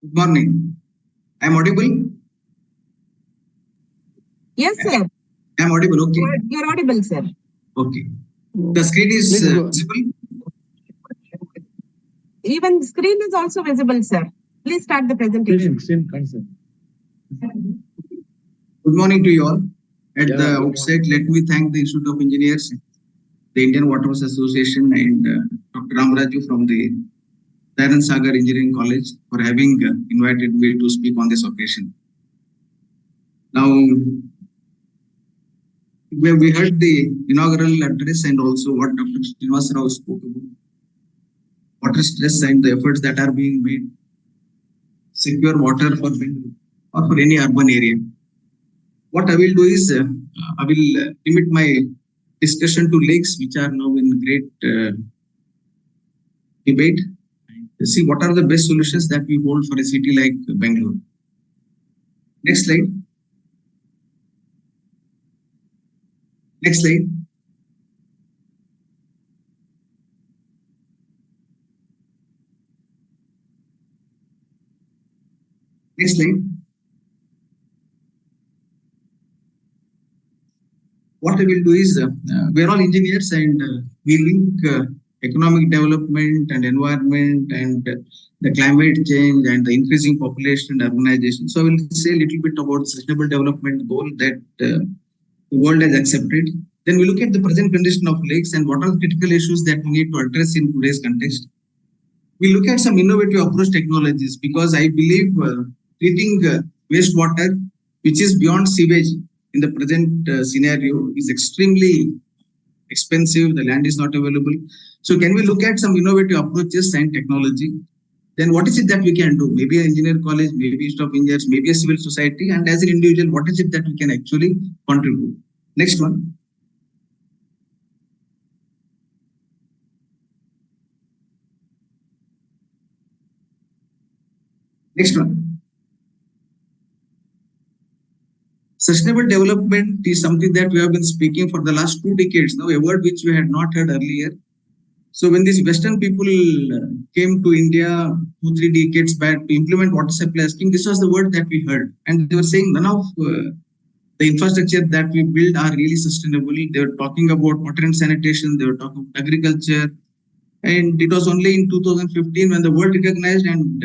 Good morning. I'm audible? Yes, sir. I'm audible, okay. You're audible, sir. Okay. The screen is Please go. visible? Even screen is also visible, sir. Please start the presentation. Good morning to you all. At Yeah, the good outset, let me thank the Institute of Engineers, the Indian Waterworks Association, and Dr. Ramaraju from the Dharan Sagar Engineering College for having invited me to speak on this occasion. Now, we heard the inaugural address and also what Dr. Srinivas Rao spoke about. Water stress and the efforts that are being made secure water for Bengaluru or for any urban area. What I will do is I will limit my discussion to lakes, which are now in great debate, and see what are the best solutions that we hold for a city like Bangalore. Next slide. Next slide. Next slide. What I will do is, we are all engineers and we link economic development and environment and the climate change and the increasing population and urbanization. So I will say a little bit about sustainable development goal that the world has accepted. Then we look at the present condition of lakes and what are the critical issues that we need to address in today's context. We look at some innovative approach technologies because I believe treating wastewater, which is beyond sewage in the present scenario, is extremely expensive. The land is not available. So can we look at some innovative approaches and technology? Then what is it that we can do? Maybe an engineer college, maybe Institute of Engineers, maybe a civil society, and as an individual, what is it that we can actually contribute? Next one. Next one. Sustainable development is something that we have been speaking for the last 2 decades now, a word which we had not heard earlier. So when these Western people came to India 2-3 decades back to implement water supply scheme, this was the word that we heard. And they were saying none of the infrastructure that we build are really sustainable. They were talking about water and sanitation, they were talking about agriculture. And it was only in 2015 when the world recognized and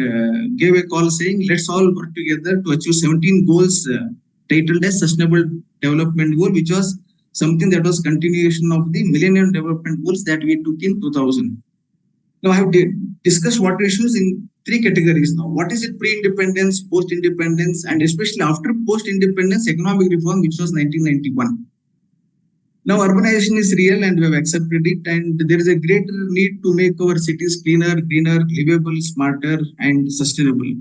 gave a call saying, let's all work together to achieve 17 goals titled as Sustainable Development Goal, which was something that was continuation of the Millennium Development Goals that we took in 2000. Now I have discussed water issues in 3 categories now. What is it pre-independence, post-independence, and especially after post-independence economic reform, which was 1991. Now urbanization is real and we have accepted it, and there is a greater need to make our cities cleaner, greener, livable, smarter, and sustainable.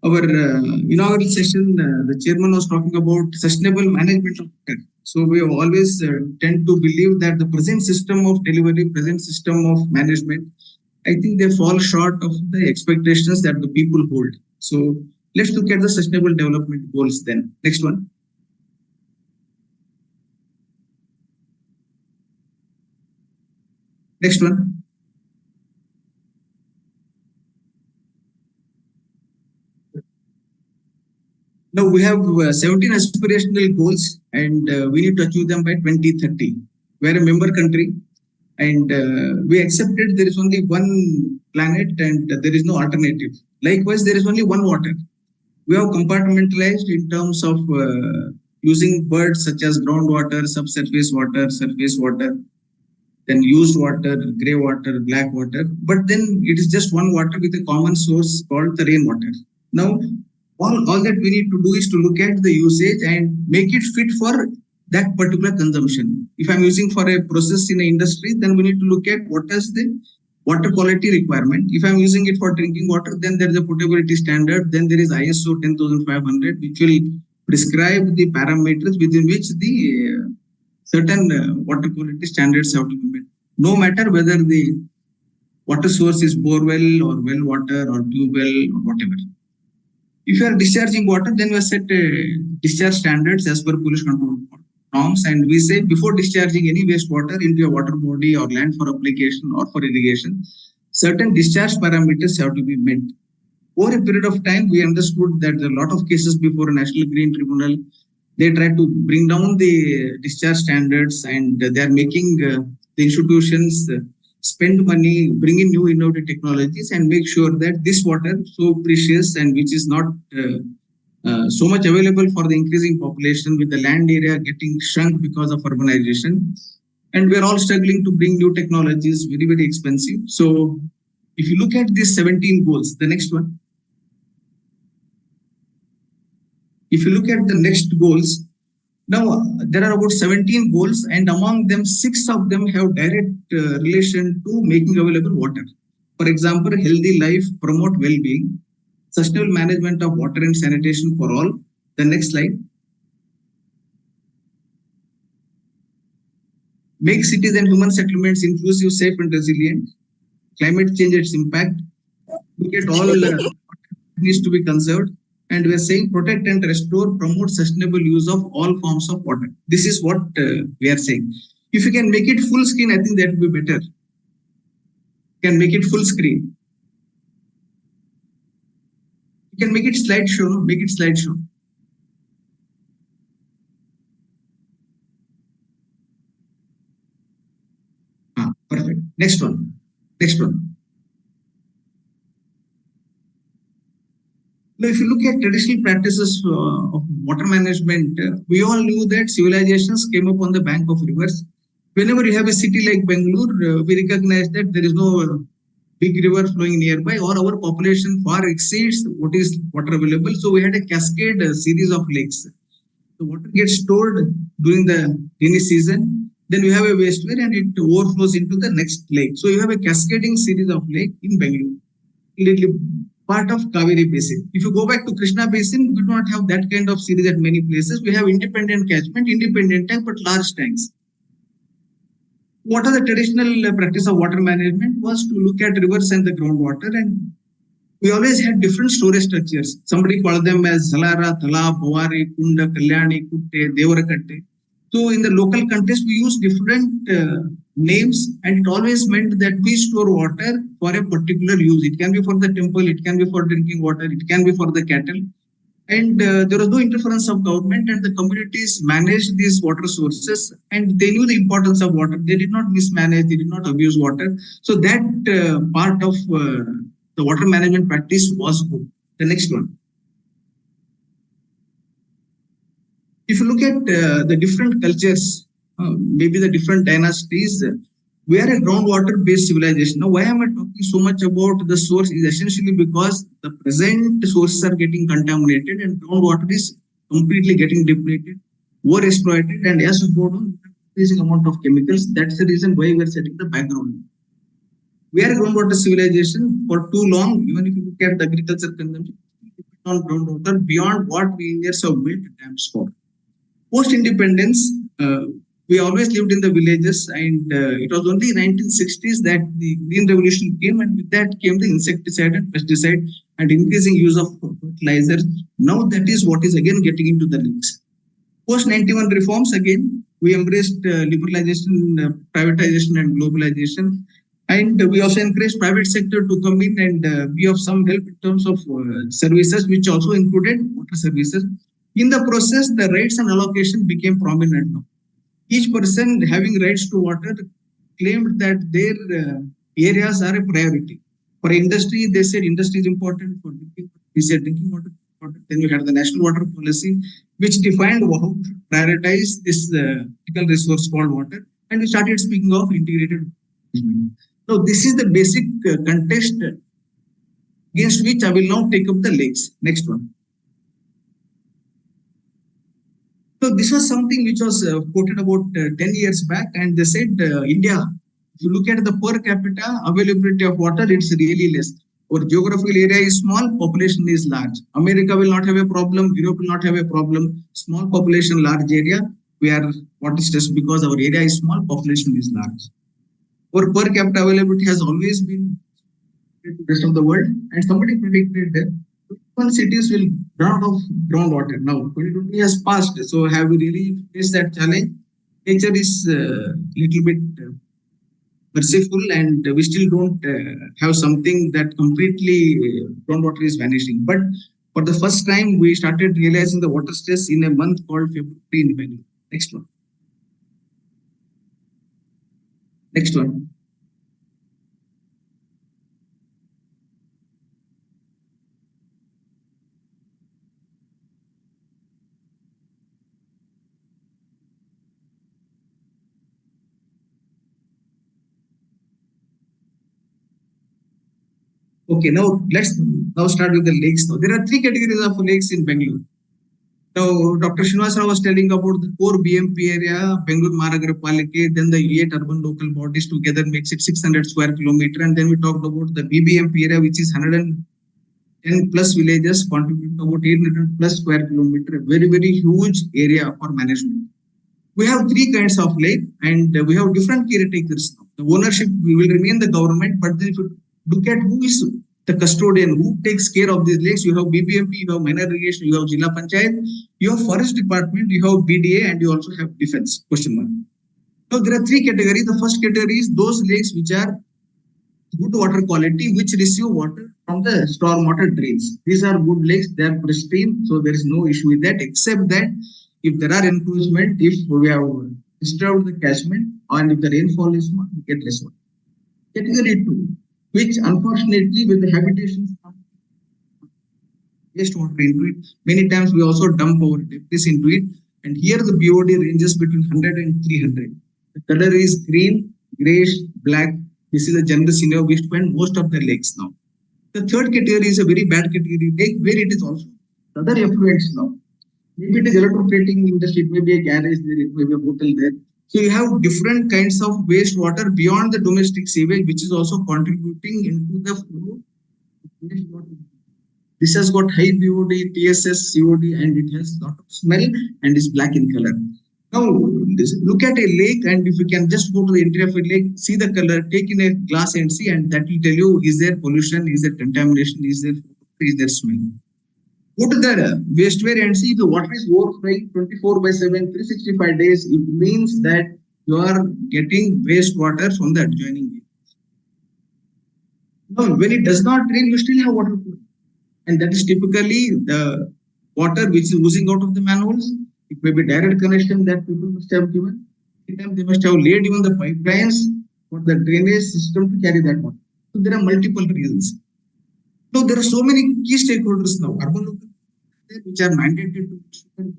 Our inaugural session, the chairman was talking about sustainable management of water. So we have always tend to believe that the present system of delivery, present system of management, I think they fall short of the expectations that the people hold. So let's look at the sustainable development goals then. Next one. Next one. Now we have 17 aspirational goals and we need to achieve them by 2030. We are a member country and we accepted there is only one planet and there is no alternative. Likewise, there is only one water. We have compartmentalized in terms of using words such as groundwater, subsurface water, surface water, then used water, grey water, black water. But then it is just one water with a common source called the rainwater. Now, all that we need to do is to look at the usage and make it fit for that particular consumption. If I'm using for a process in an industry, then we need to look at what is the water quality requirement. If I'm using it for drinking water, then there is a potability standard. Then there is ISO 10500, which will prescribe the parameters within which the certain water quality standards have to be met. no matter whether the water source is borewell or well water or tube well or whatever. If you are discharging water, then we set discharge standards as per pollution control norms, and we say before discharging any wastewater into a water body or land for application or for irrigation, certain discharge parameters have to be met. Over a period of time, we understood that there are a lot of cases before a National Green Tribunal. They try to bring down the discharge standards, and they are making the institutions spend money, bring in new innovative technologies, and make sure that this water, so precious and which is not so much available for the increasing population, with the land area getting shrunk because of urbanization, and we're all struggling to bring new technologies, very, very expensive. So if you look at these 17 goals, the next one, if you look at the next goals, now there are about 17 goals, and among them, 6 of them have direct relation to making available water. For example, healthy life, promote well-being, sustainable management of water and sanitation for all. The next slide. Make cities and human settlements inclusive, safe and resilient. Climate change, its impact. Look at all needs to be conserved. And we are saying protect and restore, promote sustainable use of all forms of water. This is what we are saying. If you can make it full screen, I think that would be better. You can make it full screen. You can make it slideshow. No? Make it slideshow. Perfect. Next one. Next one. Now, if you look at traditional practices of water management, we all knew that civilizations came up on the bank of rivers. Whenever you have a city like Bangalore, we recognize that there is no big river flowing nearby, or our population far exceeds what is water available. So we had a cascade series of lakes. The water gets stored during the rainy season. Then we have a wastewater and it overflows into the next lake. So you have a cascading series of lake in Bangalore. Part of Kaveri Basin. If you go back to Krishna Basin, we do not have that kind of series at many places. We have independent catchment, independent tank, but large tanks. What are the traditional practice of water management was to look at rivers and the groundwater, and we always had different storage structures. Somebody called them as Zalara, Tala, Bawari, Kunda, Kalyani, Kutte, Devarakatte. So in the local context, we use different names, and it always meant that we store water for a particular use. It can be for the temple, it can be for drinking water, it can be for the cattle. And there was no interference of government, and the communities managed these water sources, and they knew the importance of water. They did not mismanage, they did not abuse water. So that part of the water management practice was good. The next one. If you look at the different cultures, maybe the different dynasties, we are a groundwater-based civilization. Now, why am I talking so much about the source is essentially because the present sources are getting contaminated and groundwater is completely getting depleted, overexploited, and as we go down, increasing amount of chemicals. That's the reason why we are setting the background. We are a groundwater civilization for too long. Even if you look at the agriculture consumption, on groundwater beyond what we Indians have built dams for. Post-independence, we always lived in the villages, and it was only in 1960s that the Green Revolution came, and with that came the insecticide and pesticide and increasing use of fertilizers. Now that is what is again getting into the lakes. Post-91 reforms, again, we embraced liberalization, privatization and globalization. And we also encouraged private sector to come in and be of some help in terms of services, which also included water services. In the process, the rights and allocation became prominent now. Each person having rights to water claimed that their areas are a priority. For industry, they said industry is important. For drinking, we said drinking water is important. Then we had the national water policy, which defined how to prioritize this critical resource called water. And we started speaking of integrated management. So this is the basic context against which I will now take up the lakes. Next one. So this was something which was quoted about 10 years back, and they said India, if you look at the per capita availability of water, it's really less. Our geographical area is small, population is large. America will not have a problem, Europe will not have a problem. Small population, large area. We are water stressed because our area is small, population is large. Our per capita availability has always been to the rest of the world, and somebody predicted that 21 cities will run out of groundwater. Now 2020 has passed, so have we really faced that challenge? Nature is little bit merciful, and we still don't have something that completely groundwater is vanishing. But for the first time, we started realizing the water stress in a month called February in Bangalore. Next one. Next one. Okay, now let's now start with the lakes. Now there are three categories of lakes in Bangalore. Now Dr. Srinivas Rao was telling about the core BMP area, Bangalore Mahanagar Palike, then the 8 urban local bodies together makes it 600 square kilometer, and then we talked about the BBMP area, which is 110 plus villages contribute to about 800 plus square kilometer, a very huge area for management. We have three kinds of lake, and we have different caretakers now. The ownership will remain the government, but then if you look at who is the custodian, who takes care of these lakes, you have BBMP, you have minor irrigation, you have Jilla Panchayat, you have forest department, you have BDA, and you also have defense, question mark. Now there are three categories. The first category is those lakes which are good water quality, which receive water from the stormwater drains. These are good lakes, they are pristine, so there is no issue with that, except that if there are encroachment, if we have disturbed the catchment, and if the rainfall is not, we get less water. Category 2, which unfortunately with the habitations wastewater into it. Many times we also dump our debris into it, and here the BOD ranges between 100 and 300. The color is green, grayish, black. This is a general scenario we find most of the lakes now. The third category is a very bad category lake, where it is also other effluents now. Maybe it is electroplating industry, it may be a garage there, it may be a hotel there. So you have different kinds of wastewater beyond the domestic sewage, which is also contributing into the flow of wastewater. This has got high BOD, TSS, COD, and it has a lot of smell and is black in color. Now, look at a lake, and if you can just go to the interior of a lake, see the color, take in a glass and see, and that will tell you, is there pollution, is there contamination, is there smell. Go to the wastewater and see if the water is overflowing 24/7, 365 days. It means that you are getting wastewater from the adjoining areas. Now, when it does not rain, you still have water flow. And that is typically the water which is oozing out of the manholes. It may be direct connection that people must have given. They must have laid even the pipelines for the drainage system to carry that water. So there are multiple reasons. So there are so many key stakeholders now, urban local, which are mandated to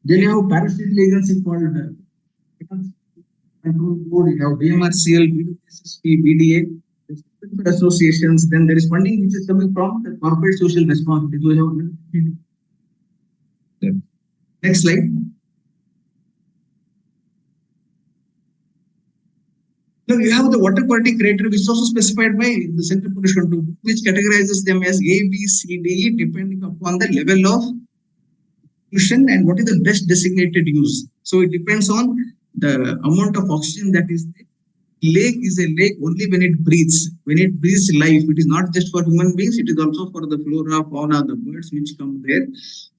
then you have parasitic agency called control board, you have DMRCL, BDSSP, BDA, associations, then there is funding which is coming from the corporate social responsibility. Next slide. Now you have the water quality criteria, which is also specified by the Central Pollution Control, which categorizes them as A, B, C, D, E, depending upon the level of pollution and what is the best designated use. So it depends on the amount of oxygen that is there. Lake is a lake only when it breathes. When it breathes life, it is not just for human beings, it is also for the flora, fauna, the birds which come there.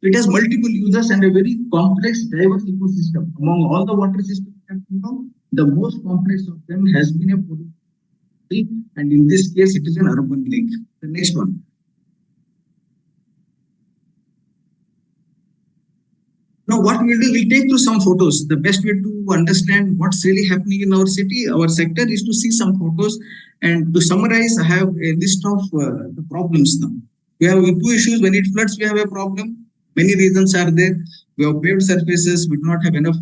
It has multiple users and a very complex, diverse ecosystem. Among all the water systems that we know, the most complex of them has been a polluted lake, and in this case, it is an urban lake. The next one. Now, what we'll do, we'll take through some photos. The best way to understand what's really happening in our city, our sector, is to see some photos. And to summarize, I have a list of the problems now. We have two issues. When it floods, we have a problem. Many reasons are there. We have paved surfaces. We do not have enough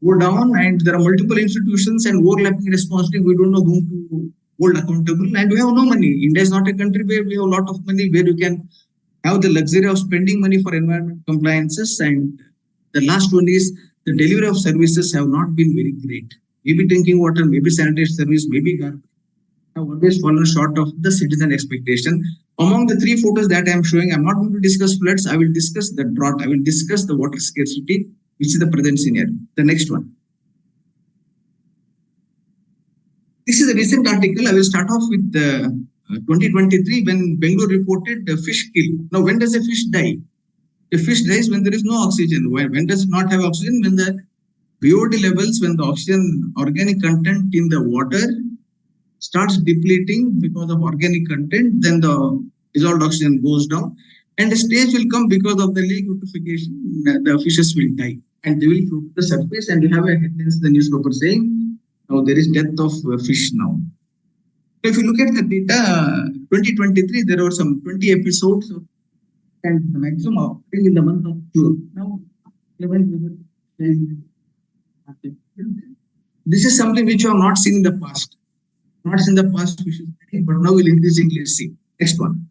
go down, and there are multiple institutions and overlapping responsibility. We don't know whom to hold accountable, and we have no money. India is not a country where we have a lot of money, where you can have the luxury of spending money for environment compliances. And the last one is the delivery of services have not been very great. Maybe drinking water, maybe sanitation service, maybe garbage have always fallen short of the citizen expectation. Among the three photos that I am showing, I'm not going to discuss floods. I will discuss the drought. I will discuss the water scarcity, which is the present scenario. The next one. This is a recent article. I will start off with 2023 when Bangalore reported the fish kill. Now, when does a fish die? A fish dies when there is no oxygen. When does it not have oxygen? When the BOD levels, when the oxygen organic content in the water starts depleting because of organic content, then the dissolved oxygen goes down, and a stage will come because of the lake eutrophication. The fishes will die and they will float to the surface, and you have a headline in the newspaper saying, "Now there is death of fish now." So if you look at the data, 2023 there were some 20 episodes, and the maximum occurring in the month of June. Now, this is something which you have not seen in the past. Not in the past, but now we'll increasingly see. Next one.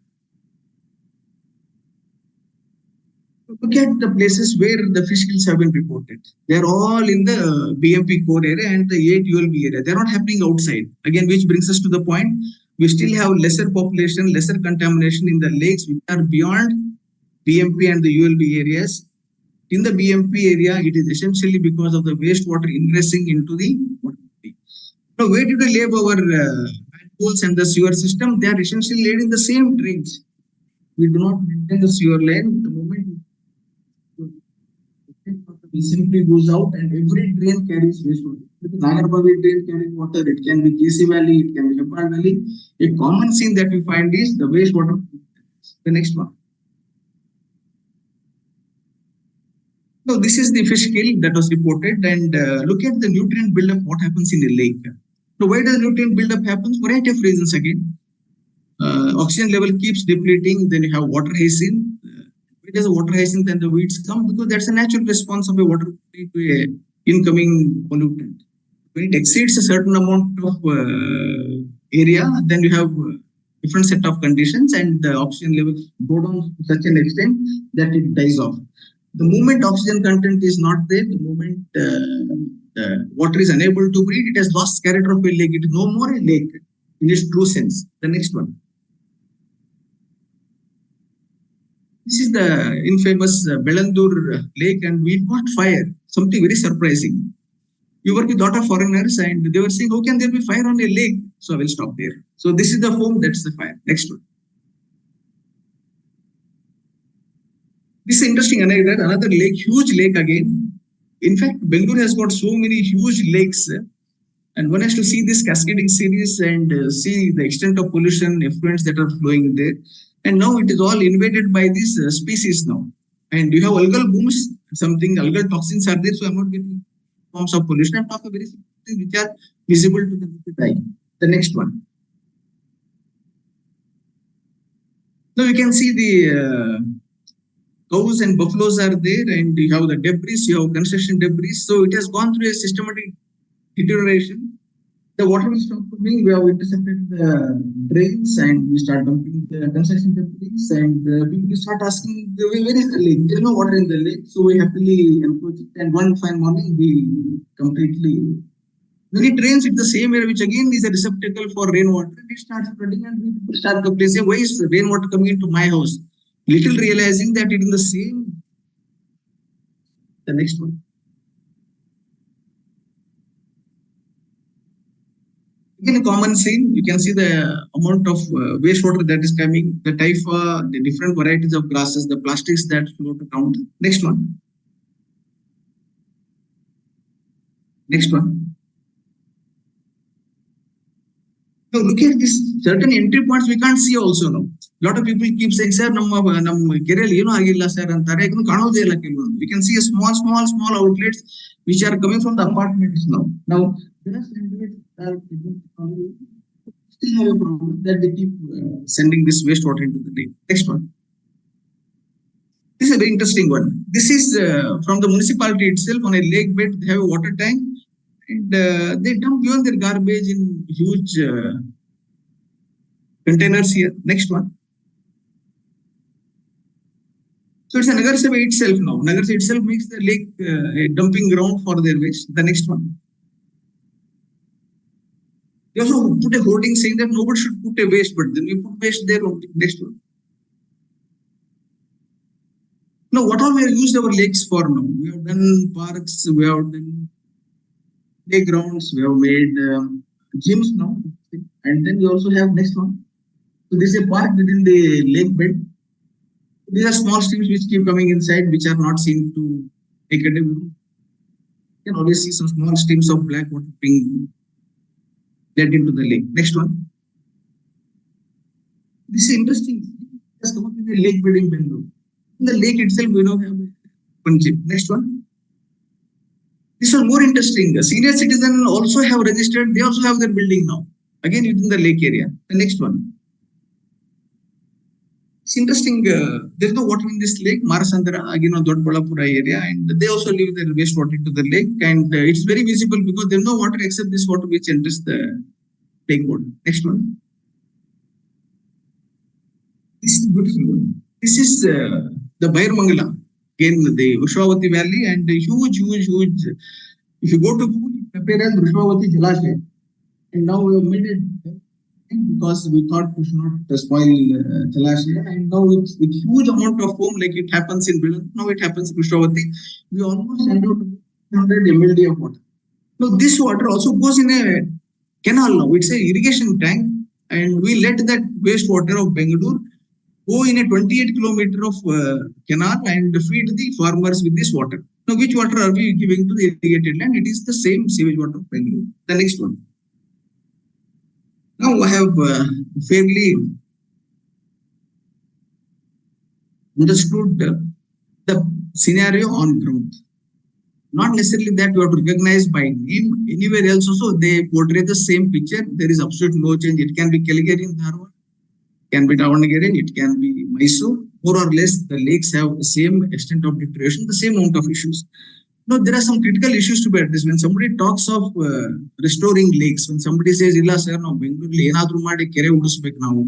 Look at the places where the fish kills have been reported. They are all in the BMP core area and the 8 ULB area. They are not happening outside. Again, which brings us to the point, we still have lesser population, lesser contamination in the lakes which are beyond BMP and the ULB areas. In the BMP area, it is essentially because of the wastewater ingressing into the water body. Now, where did we lay our manholes and the sewer system? They are essentially laid in the same drains. We do not maintain the sewer line. The moment it simply goes out, and every drain carries wastewater. Nagarbavi drain carries water. It can be KC Valley, it can be Nepal Valley. A common scene that we find is the wastewater. The next one. So this is the fish kill that was reported, and look at the nutrient buildup, what happens in a lake. So why does nutrient buildup happen? Variety of reasons again. Oxygen level keeps depleting, then you have water hyacinth. Why does water hyacinth and the weeds come? Because that's a natural response of a water body to a incoming pollutant. When it exceeds a certain amount of area, then you have different set of conditions, and the oxygen levels go down to such an extent that it dies off. The moment oxygen content is not there, the moment water is unable to breathe, it has lost character of a lake. It is no more a lake in its true sense. The next one. This is the infamous Belandur lake, and we got fire. Something very surprising. We work with a lot of foreigners, and they were saying, "How can there be fire on a lake?" So I will stop there. So this is the foam, that's the fire. Next one. This is interesting. Another lake, huge lake again. In fact, Bangalore has got so many huge lakes, and one has to see this cascading series and see the extent of pollution effluents that are flowing there. And now it is all invaded by these species now. And you have algal blooms, something algal toxins are there, so I'm not getting forms of pollution. I'm talking very simple things which are visible to the naked eye. The next one. Now you can see the cows and buffaloes are there, and you have the debris, you have construction debris. So it has gone through a systematic deterioration. The water will stop coming. We have intercepted the drains, and we start dumping the construction debris, and people start asking, where is the lake? There is no water in the lake. So we happily approach it, and one fine morning we completely, when it rains, it's the same area which again is a receptacle for rainwater. It starts spreading, and people start complaining, why is the rainwater coming into my house? Little realizing that it is the same. The next one. Again, a common scene. You can see the amount of wastewater that is coming, the typha, the different varieties of grasses, the plastics that float around. Next one. Next one. So look at this certain entry points we can't see also now. A lot of people keep saying, sir, we can see a small outlets which are coming from the apartments now. Now, there are standards that still have a problem that they keep sending this wastewater into the lake. Next one. This is a very interesting one. This is from the municipality itself on a lake bed. They have a water tank, and they dump even their garbage in huge containers here. Next one. So it's a Nagar Seva itself now. Nagar Seva itself makes the lake a dumping ground for their waste. The next one. They also put a hoarding saying that nobody should put a waste, but then we put waste there only. Next one. Now, what all we have used our lakes for now? We have done parks, we have done playgrounds, we have made gyms now, and then we also have next one. So this is a park within the lake bed. These are small streams which keep coming inside, which are not seen to take a day. You can always see some small streams of black water being let into the lake. Next one. This is interesting. Just come up in the lake bed in Bangalore. In the lake itself, we don't have one gym. Next one. This was more interesting. Senior citizens also have registered. They also have their building now. Again, within the lake area. The next one. It's interesting. There's no water in this lake, Marasandra, again on Dodbalapura area, and they also leave their wastewater into the lake, and it's very visible because there's no water except this water which enters the lake water. Next one. This is beautiful. This is the Bairmangala, again the Vrushawati Valley, and huge. If you go to Google, you compare as Vrushawati Jalashay, and now we have made it because we thought we should not spoil Jalashay, and now with huge amount of foam, like it happens in Bilan, now it happens in Vrushawati, we almost end up 100 mld of water. Now this water also goes in a canal now. It's a irrigation tank, and we let that wastewater of Bangalore go in a 28 kilometer of canal and feed the farmers with this water. Now, which water are we giving to the irrigated land? It is the same sewage water of Bangalore. The next one. Now, I have fairly understood the scenario on ground. Not necessarily that you have to recognize by name. Anywhere else also, they portray the same picture. There is absolutely no change. It can be Calgary in Dharwad, can be Davangere, it can be Mysore. More or less, the lakes have the same extent of deterioration, the same amount of issues. Now, there are some critical issues to be addressed. When somebody talks of restoring lakes, when somebody says, "Illa sir, now Bangalore enadru maadi kere udisbek now,"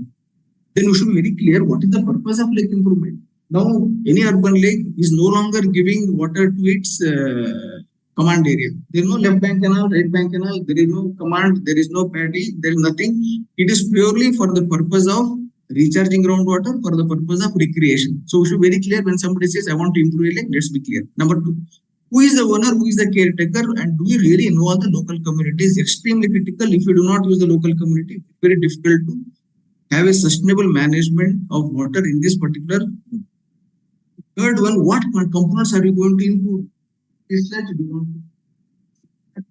then we should be very clear what is the purpose of lake improvement. Now, any urban lake is no longer giving water to its command area. There is no left bank canal, right bank canal, there is no command, there is no paddy, there is nothing. It is purely for the purpose of recharging groundwater, for the purpose of recreation. So we should be very clear when somebody says, "I want to improve a lake," let's be clear. Number two, who is the owner, who is the caretaker, and do we really involve the local community is extremely critical. If you do not use the local community, it's very difficult to have a sustainable management of water in this particular. Third one, what components are you going to improve? Is that you want to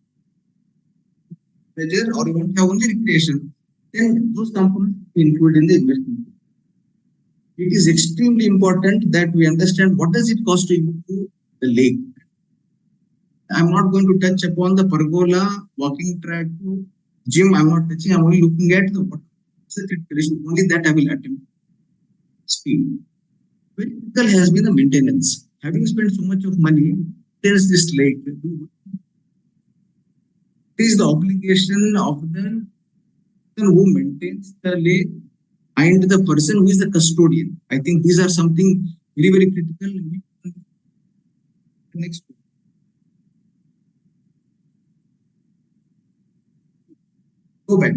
measure or you want to have only recreation? Then those components included in the investment. It is extremely important that we understand what does it cost to improve the lake. I'm not going to touch upon the pergola, walking track, gym. I'm not touching. I'm only looking at the water. Only that I will attempt. Speed. Very critical has been the maintenance. Having spent so much of money, there's this lake. It is the obligation of the person who maintains the lake and the person who is the custodian. I think these are something very, very critical. Next. Go back.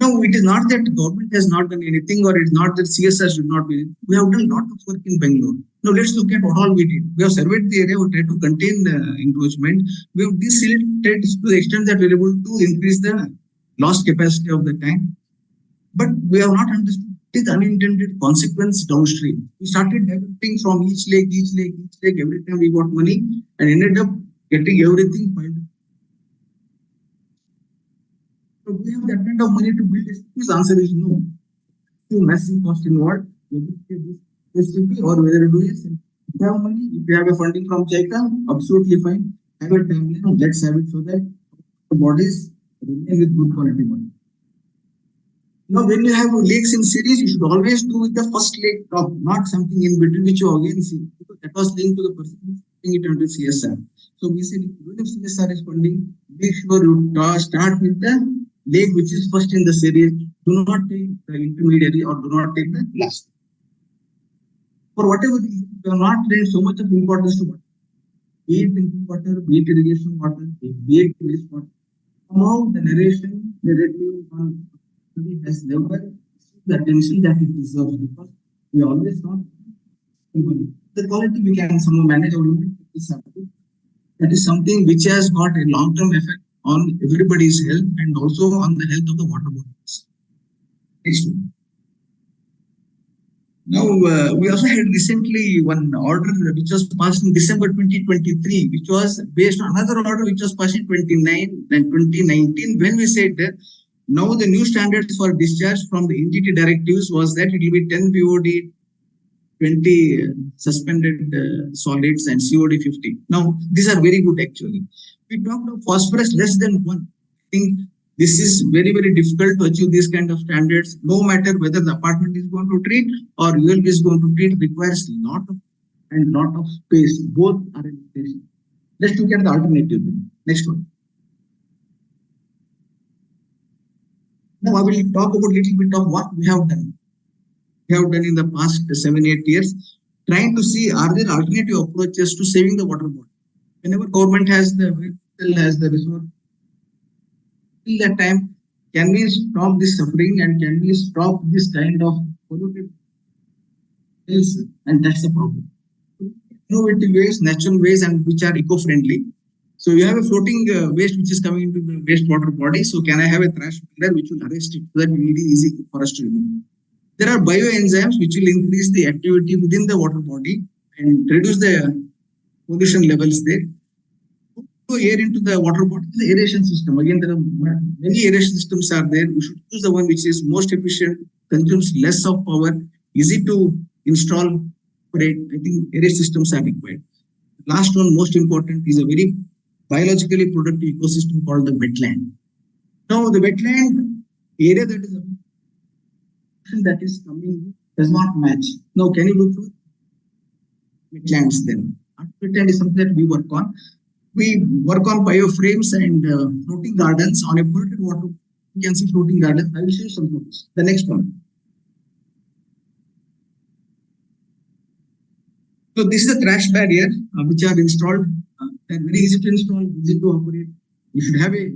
No, it is not that government has not done anything, or it is not that CSR should not be. We have done a lot of work in Bangalore. Now let's look at what all we did. We have surveyed the area, we tried to contain encroachment. We have desilted to the extent that we are able to increase the loss capacity of the tank. But we have not understood the unintended consequence downstream. We started diverting from each lake. Every time we got money and ended up getting everything piled up. So we have that kind of money to build this. His answer is no. Massive cost involved, whether it is STP or whether it is. If you have money, if you have a funding from JICA, absolutely fine. Have a timeline, let's have it so that the bodies remain with good quality water. Now, when you have lakes in series, you should always do with the first lake top, not something in between which you again see. Because that was linked to the person putting it under CSR. So we said, if CSR is funding, make sure you start with the lake which is first in the series. Do not take the intermediary or do not take the last. For whatever reason, we have not paid so much of importance to water. be it drinking water, be it irrigation water, be it wastewater. Somehow the narration, narrative on has never received the attention that it deserves because we always thought even the quality we can somehow manage or even is something that is something which has got a long-term effect on everybody's health and also on the health of the water bodies. Next one. Now, we also had recently one order which was passed in December 2023, which was based on another order which was passed in 2019, when we said that now the new standards for discharge from the NGT directives was that it will be 10 BOD, 20 suspended solids and COD 50. Now, these are very good actually. We talked of phosphorus less than 1. I think this is very, very difficult to achieve these kind of standards, no matter whether the apartment is going to treat or ULB is going to treat, requires lot of space. Both are in place. Let's look at the alternative. Next one. Now I will talk about a little bit of what we have done. We have done in the past 7-8 years, trying to see are there alternative approaches to saving the water body. Whenever government has the resource, till that time, can we stop this suffering and can we stop this kind of polluted ways? And that's the problem. Innovative ways, natural ways, and which are eco-friendly. So you have a floating waste which is coming into the wastewater body. So can I have a trash filter which will arrest it so that it will be easy for us to remove? There are bioenzymes which will increase the activity within the water body and reduce the pollution levels there. Air into the water body, the aeration system. Again, there are many aeration systems are there. We should choose the one which is most efficient, consumes less of power, easy to install, operate. I think aeration systems are required. Last one, most important, is a very biologically productive ecosystem called the wetland. Now, the wetland area that is coming does not match. Now, can you look for wetlands then? Wetland is something that we work on. We work on bioframes and floating gardens on a polluted water. You can see floating gardens. I will show you some photos. The next one. So this is a trash barrier which are installed. They're very easy to install, easy to operate. You should have a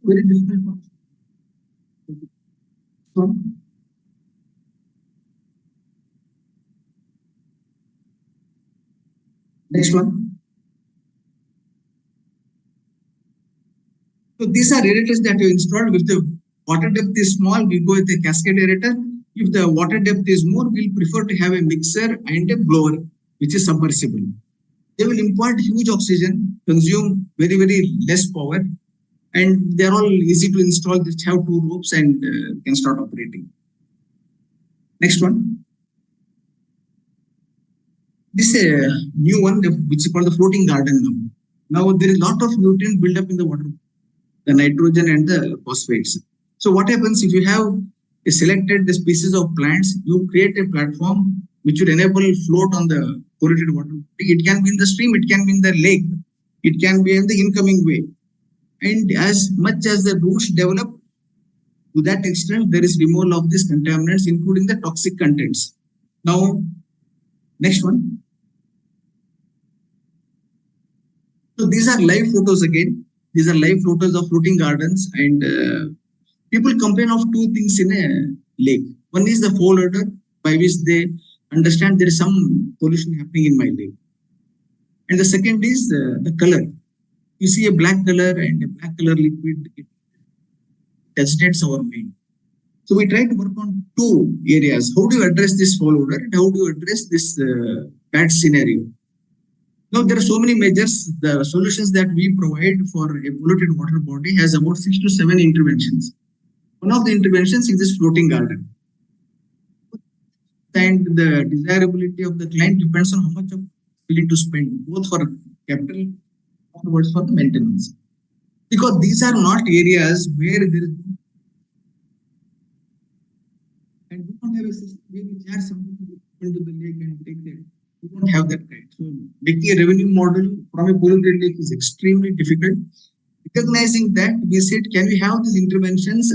very difficult. So, next one. So these are aerators that you installed. If the water depth is small, we go with a cascade aerator. If the water depth is more, we'll prefer to have a mixer and a blower, which is submersible. They will impart huge oxygen, consume very, very less power, and they're all easy to install. Just have 2 ropes and can start operating. Next one. This is a new one, which is called the floating garden now. Now there is a lot of nutrient buildup in the water, the nitrogen and the phosphates. So what happens if you have a selected species of plants, you create a platform which will enable float on the polluted water. It can be in the stream, it can be in the lake, it can be in the incoming way. And as much as the roots develop, to that extent, there is removal of these contaminants, including the toxic contents. Now, next one. So these are live photos again. These are live photos of floating gardens, and people complain of 2 things in a lake. One is the foul odor, by which they understand there is some pollution happening in my lake. And the second is the color. You see a black color and a black color liquid, it agitates our mind. So we try to work on 2 areas. How do you address this foul odor and how do you address this bad scenario? Now, there are so many measures. The solutions that we provide for a polluted water body has about 6 to 7 interventions. One of the interventions is this floating garden. And the desirability of the client depends on how much of willing to spend, both for capital and for the maintenance. Because these are not areas where there is, and we don't have a system where we charge something to go into the lake and take that. We don't have that kind. So making a revenue model from a polluted lake is extremely difficult. Recognizing that, we said, can we have these interventions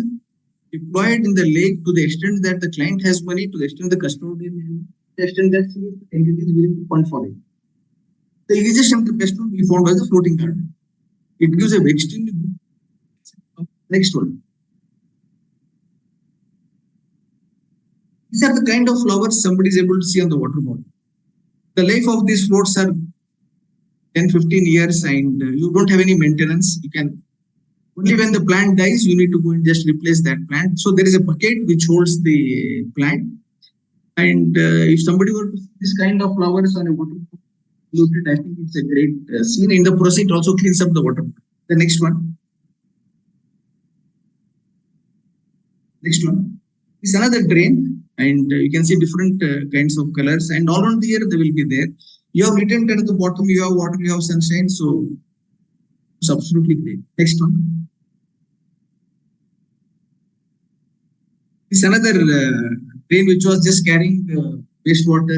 deployed in the lake to the extent that the client has money, to the extent the custodian has, to the extent that entity is willing to fund for it. The easiest and the best one we found was the floating garden. It gives a extremely good. Next one. These are the kind of flowers somebody is able to see on the water body. The life of these floats are 10-15 years, and you don't have any maintenance. You can only when the plant dies, you need to go and just replace that plant. So there is a bucket which holds the plant. And if somebody were to see this kind of flowers on a water body, I think it's a great scene. In the process, it also cleans up the water. The next one. Next one. It's another drain, and you can see different kinds of colors, and all around the year they will be there. You have written at the bottom, you have water, you have sunshine, so it's absolutely great. Next one. It's another train which was just carrying wastewater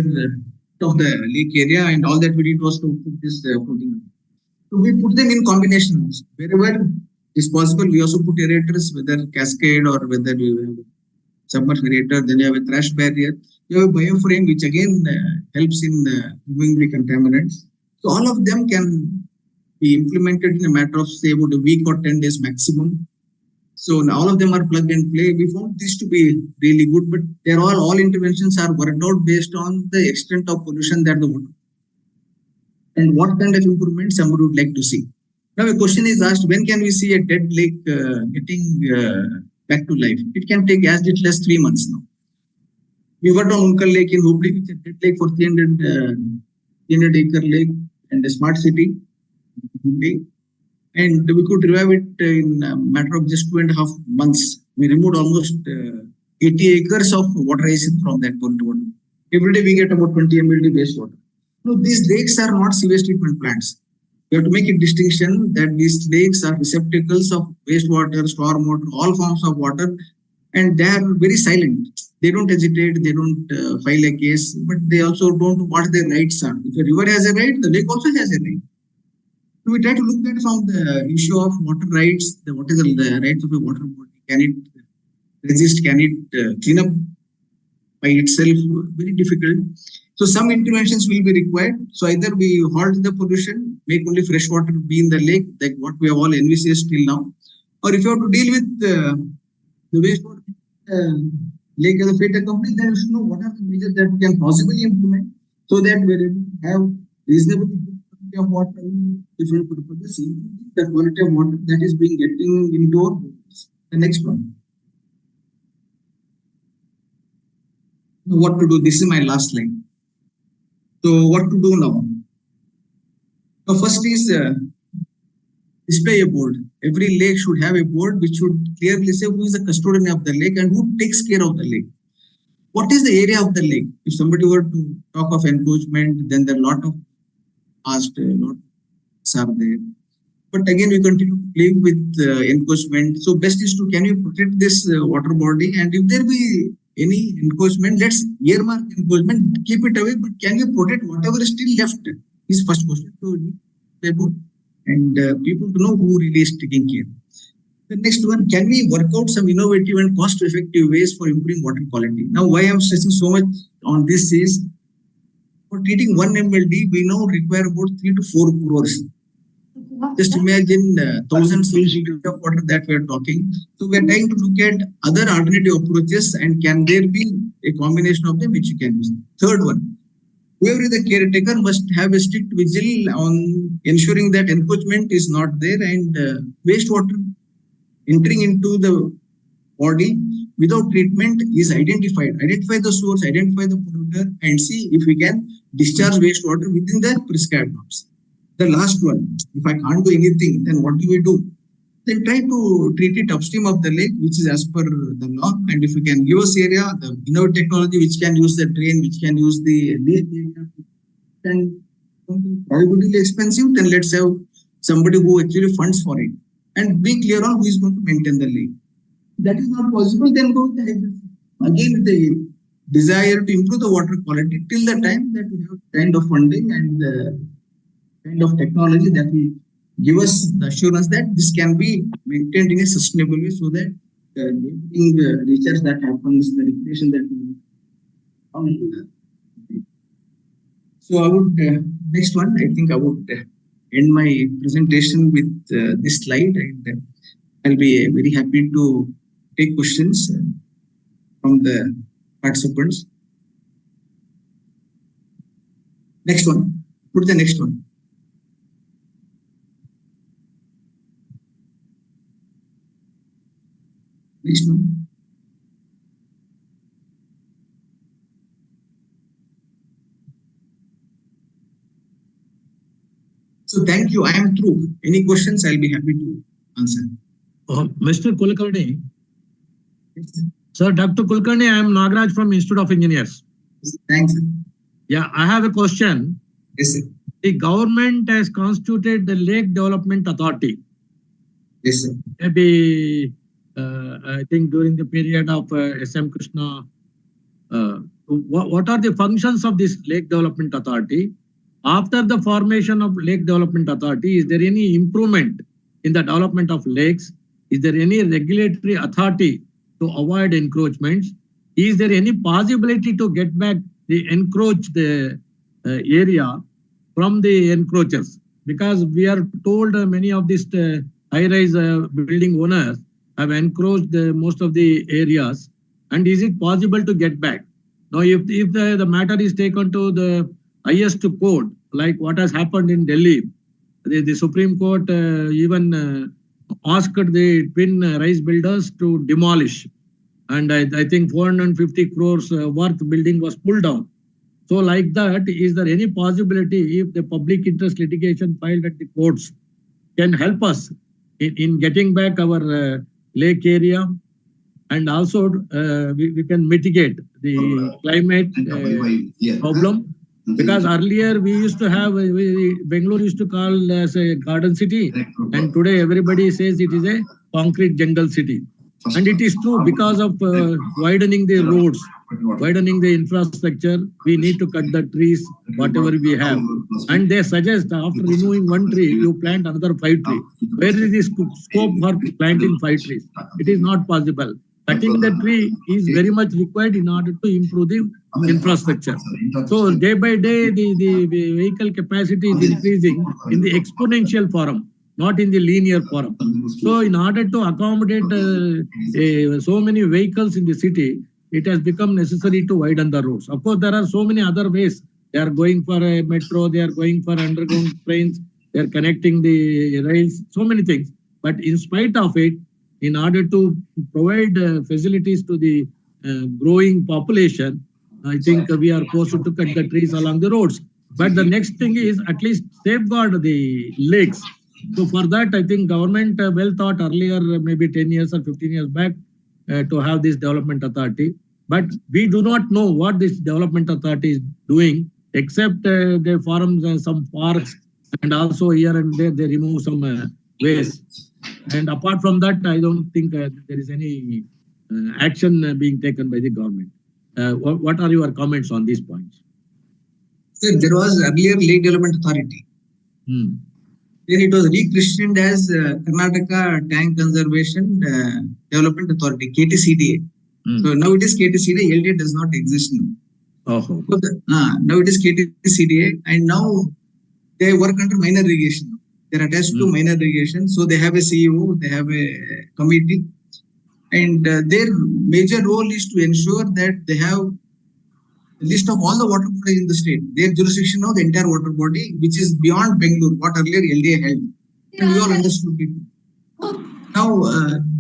of the lake area, and all that we did was to put this floating. So we put them in combinations. Wherever is possible, we also put aerators, whether cascade or whether you have submerged aerator, then you have a trash barrier. You have a bioframe, which again helps in removing the contaminants. So all of them can be implemented in a matter of say about a week or 10 days maximum. So all of them are plug and play. We found this to be really good, but they're all interventions are worked out based on the extent of pollution that the water and what kind of improvement somebody would like to see. Now a question is asked, when can we see a dead lake getting back to life? It can take as little as 3 months now. We worked on Unkal Lake in Hubli, which is a dead lake for 300 acre lake and a smart city. And we could revive it in a matter of just 2.5 months. We removed almost 80 acres of water horizon from that polluted water. Every day we get about 20 mld wastewater. No, these lakes are not sewage treatment plants. We have to make a distinction that these lakes are receptacles of wastewater, stormwater, all forms of water, and they are very silent. They don't hesitate, they don't file a case, but they also don't know what their rights are. If a river has a right, the lake also has a right. So we try to look at it from the issue of water rights, what is the rights of a water body? Can it resist? Can it clean up by itself? Very difficult. So some interventions will be required. So either we halt the pollution, make only fresh water be in the lake, like what we have all envisaged till now, or if you have to deal with the wastewater lake as a FATA company, then we should know what are the measures that we can possibly implement so that we're able to have reasonably good quality of water in different purposes, the quality of water that is being getting into our bodies. The next one. What to do? This is my last slide. So what to do now? So first is display a board. Every lake should have a board which should clearly say who is the custodian of the lake and who takes care of the lake. What is the area of the lake? If somebody were to talk of encroachment, then there are a lot of asked, a lot are there. But again, we continue to live with encroachment. So best is to, can you protect this water body? And if there be any encroachment, let's earmark encroachment, keep it away, but can you protect whatever is still left? Is first question. So, and people to know who really is taking care. The next one, can we work out some innovative and cost-effective ways for improving water quality? Now, why I'm stressing so much on this is, for treating 1 MLD, we now require about 3 to 4 crores. Just imagine thousands of liters of water that we are talking. So we are trying to look at other alternative approaches, and can there be a combination of them which you can use. Third one, whoever is the caretaker must have a strict vigil on ensuring that encroachment is not there, and wastewater entering into the body without treatment is identified. Identify the source, identify the polluter, and see if we can discharge wastewater within the prescribed norms. The last one, if I can't do anything, then what do we do? Then try to treat it upstream of the lake, which is as per the law. And if we can give us area, the innovative technology which can use the drain, which can use the least area, then probably expensive, then let's have somebody who actually funds for it. And be clear on who is going to maintain the lake. That is not possible, then go with the hybrid. Again, the desire to improve the water quality till the time that we have kind of funding and the kind of technology that will give us the assurance that this can be maintained in a sustainable way, so that neighboring research that happens, the recreation that we so I would next one. I think I would end my presentation with this slide, and I'll be very happy to take questions from the participants. Next one. Put the next one. Next one. So thank you. I am through. Any questions, I'll be happy to answer. Mr. Kulkarni, Yes, sir. sir, Dr. Kulkarni, I am Nagraj from Institute of Engineers. Thanks, sir. Yeah, I have a question. Yes, sir. The government has constituted the Lake Development Authority. Yes, sir. Maybe, I think during the period of S.M. Krishna, what are the functions of this Lake Development Authority? After the formation of Lake Development Authority, is there any improvement in the development of lakes? Is there any regulatory authority to avoid encroachments? Is there any possibility to get back the encroached area from the encroachers? Because we are told many of these high-rise building owners have encroached most of the areas. And is it possible to get back? Now, if the matter is taken to the highest court, like what has happened in Delhi, the Supreme Court even asked the twin rise builders to demolish. And I think 450 crores worth building was pulled down. So like that, is there any possibility if the public interest litigation filed at the courts can help us in getting back our lake area, and also we can mitigate the climate problem? Because earlier we used to have, Bangalore used to call as a garden city, and today everybody says it is a concrete jungle city. And it is true, because of widening the roads, widening the infrastructure, we need to cut the trees, whatever we have. And they suggest after removing one tree, you plant another 5 trees. Where is the scope for planting 5 trees? It is not possible. Cutting the tree is very much required in order to improve the infrastructure. So day by day, the vehicle capacity is increasing in the exponential form, not in the linear form. So in order to accommodate so many vehicles in the city, it has become necessary to widen the roads. Of course, there are so many other ways. They are going for a metro, they are going for underground trains, they are connecting the rails, so many things. But in spite of it, in order to provide facilities to the growing population, I think we are forced to cut the trees along the roads. But the next thing is at least safeguard the lakes. So for that, I think government well thought earlier, maybe 10 years or 15 years back, to have this development authority. But we do not know what this development authority is doing, except they form some parks, and also here and there they remove some waste. And apart from that, I don't think there is any action being taken by the government. What are your comments on these points? Sir, there was earlier Lake Development Authority. Then it was rechristened as Karnataka Tank Conservation Development Authority, KTCDA. So now it is KTCDA, LDA does not exist now. So now it is KTCDA, and now they work under minor irrigation. They're attached to minor irrigation. So they have a CEO, they have a committee, and their major role is to ensure that they have a list of all the water bodies in the state. Their jurisdiction of the entire water body, which is beyond Bangalore, what earlier LDA held. And we all understood it. Now,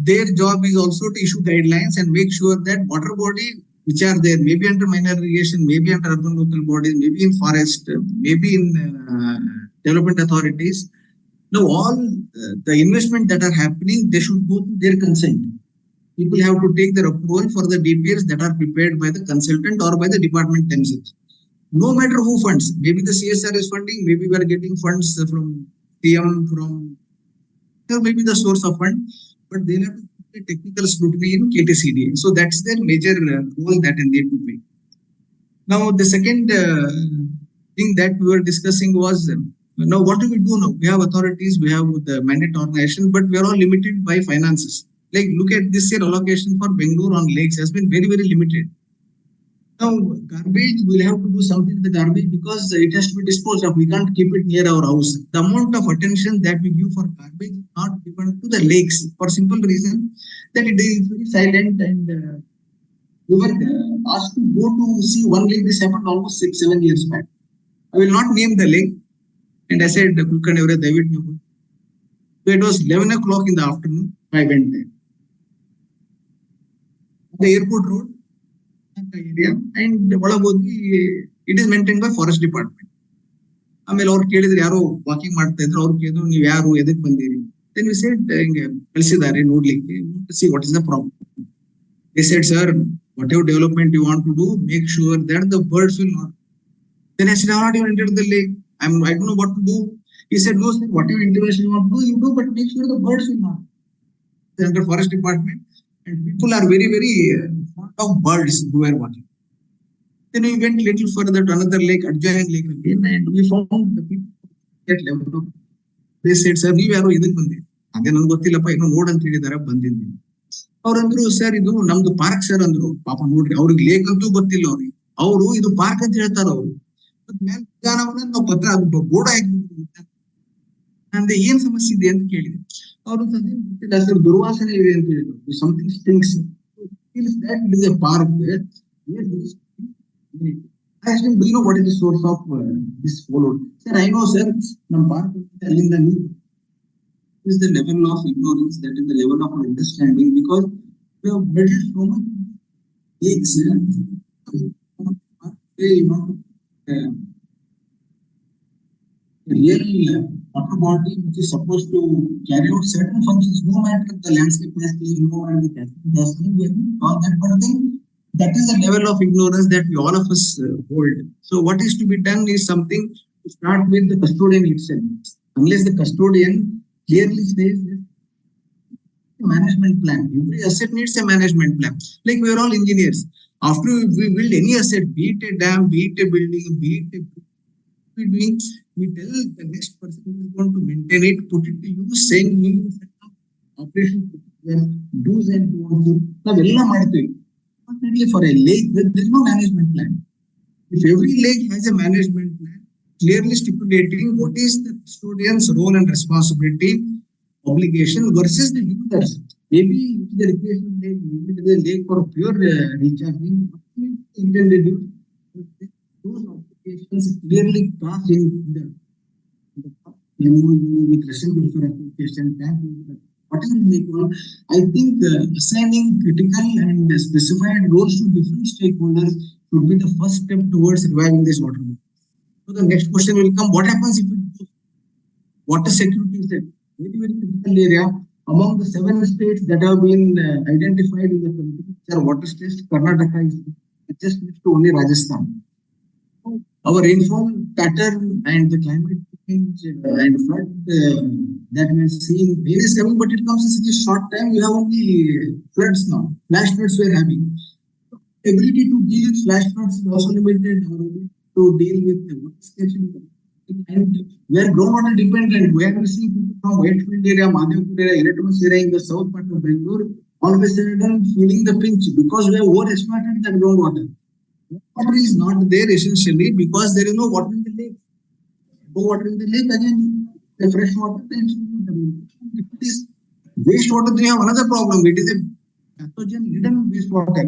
their job is also to issue guidelines and make sure that water body which are there, maybe under minor irrigation, maybe under urban local bodies, maybe in forest, maybe in development authorities. Now, all the investment that are happening, they should go to their consent. People have to take their approval for the DPRs that are prepared by the consultant or by the department themselves. No matter who funds, maybe the CSR is funding, maybe we are getting funds from PM, from maybe the source of fund, but they'll have to put a technical scrutiny in KTCDA. So that's their major role that they need to play. Now, the second thing that we were discussing was, now what do we do now? We have authorities, we have the mandate organization, but we are all limited by finances. Like look at this year allocation for Bangalore on lakes has been very, very limited. Now, garbage, we'll have to do something with the garbage because it has to be disposed of. We can't keep it near our house. The amount of attention that we give for garbage is not given to the lakes for simple reason that it is very silent and we were asked to go to see one lake. This happened almost 6-7 years back. I will not name the lake. And I said, David, so it was 11 o'clock in the afternoon. I went there. The airport road area and it is maintained by forest department. ಆಮೇಲೆ ಅವ್ರು ಕೇಳಿದ್ರು ಯಾರೋ walking ಮಾಡ್ತಾ ಇದ್ರು ಅವ್ರು ಕೇಳಿದ್ರು ನೀವು ಯಾರು ಎದಕ್ ಬಂದಿರಿ then we said ಹಿಂಗೆ ಕಳಿಸಿದ್ದಾರೆ ನೋಡ್ಲಿಕ್ಕೆ see what is the problem. They said sir whatever development you want to do make sure that the birds will not. Then I said I have not even entered the lake. I don't know what to do. He said no sir whatever intervention you want to do you do but make sure the birds will not. Under forest department and people are very very fond of birds who are watching. Then we went a little further to another lake, adjoining lake again, and we found the people at level. They said, sir, ನೀವು ಯಾರು ಇದಕ್ಕೆ ಬಂದಿರಿ ಅದೇ ನನ್ಗೆ ಗೊತ್ತಿಲ್ಲಪ್ಪ ಏನೋ ನೋಡ್ ಅಂತ ಹೇಳಿದಾರೆ ಬಂದಿದ್ದೀನಿ ಅವ್ರಂದ್ರು ಸರ್ ಇದು ನಮ್ದು ಪಾರ್ಕ್ ಸರ್ ಅಂದ್ರು ಪಾಪ ನೋಡ್ರಿ ಅವ್ರಿಗೆ ಲೇಕ್ ಅಂತೂ ಗೊತ್ತಿಲ್ಲ ಅವ್ರಿಗೆ ಅವರು ಇದು ಪಾರ್ಕ್ ಅಂತ ಹೇಳ್ತಾರ ಅವರು ಮೇಲೆ ವಿಧಾನವನ್ನ ನಾವು ಪತ್ರ ಅದು ಬೋರ್ಡ್ ಹಾಕ್ಬಿಟ್ಟು ಅಂದ್ರೆ ಏನ್ ಸಮಸ್ಯೆ ಇದೆ ಅಂತ ಕೇಳಿದೆ ಅವರು ಗೊತ್ತಿಲ್ಲ ಸರ್ ದುರ್ವಾಸನೆ ಇದೆ ಅಂತ ಹೇಳಿದ್ರು something ಸ್ಟಿಂಕ್ಸ್ that it is a park there. I asked him, do you know what is the source of this follow? Sir, I know, sir. Nam park is the level of ignorance, that is the level of understanding, because we have built so much lakes. Real water body which is supposed to carry out certain functions, no matter the landscape has changed, no matter the cascade has changed, all that, but then that is the level of ignorance that we all of us hold. So what is to be done is something to start with the custodian itself. Unless the custodian clearly says this management plan, every asset needs a management plan. Like we are all engineers. After we build any asset, be it a dam, be it a building, be it a doing, we tell the next person who is going to maintain it, put it to use, saying we will set up operation do's and don'ts. Unfortunately, for a lake, there is no management plan. If every lake has a management plan, clearly stipulating what is the custodian's role and responsibility, obligation versus the users. Maybe it is a recreational lake, maybe it is a lake for pure recharging, intended use. Those obligations clearly cast in the MOU with Russian Welfare Association. Whatever you may call, I think assigning critical and specified roles to different stakeholders should be the first step towards reviving this water. So the next question will come: what happens if it goes? Water security is a very, very critical area. Among the 7 states that have been identified in the country, which are water states, Karnataka is just next to only Rajasthan. Our rainfall pattern and the climate change and flood that we are seeing, rain is coming, but it comes in such a short time. We have only floods now. Flash floods we are having. Ability to deal with flash floods is also limited. Our ability to deal with the water station. And we are groundwater dependent. We are seeing people from Whitefield area, Madhapur area, Electronics area in the south part of Bangalore, all of a sudden feeling the pinch because we have overexploited that groundwater. Water is not there essentially because there is no water in the lake. No water in the lake, again, the fresh water. Wastewater, they have another problem. It is a pathogen-ridden wastewater.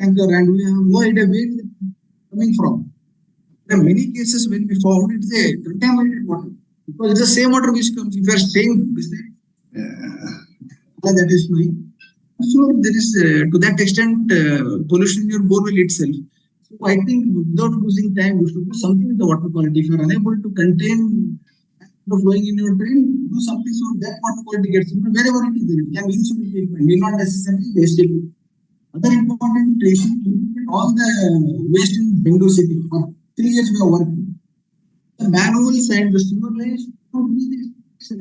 And we have no idea where it is coming from. There are many cases when we found it is a contaminated water because it's the same water which comes. If you are staying beside that is flowing. So there is to that extent pollution in your borewell itself. So I think without losing time, we should do something with the water quality. If you are unable to contain flowing in your drain, do something so that water quality gets improved wherever it is. It can be insulin treatment, may not necessarily waste it. Other important issue, all the waste in Bangalore city for 3 years we are working. The manuals and the sewer lines don't do this.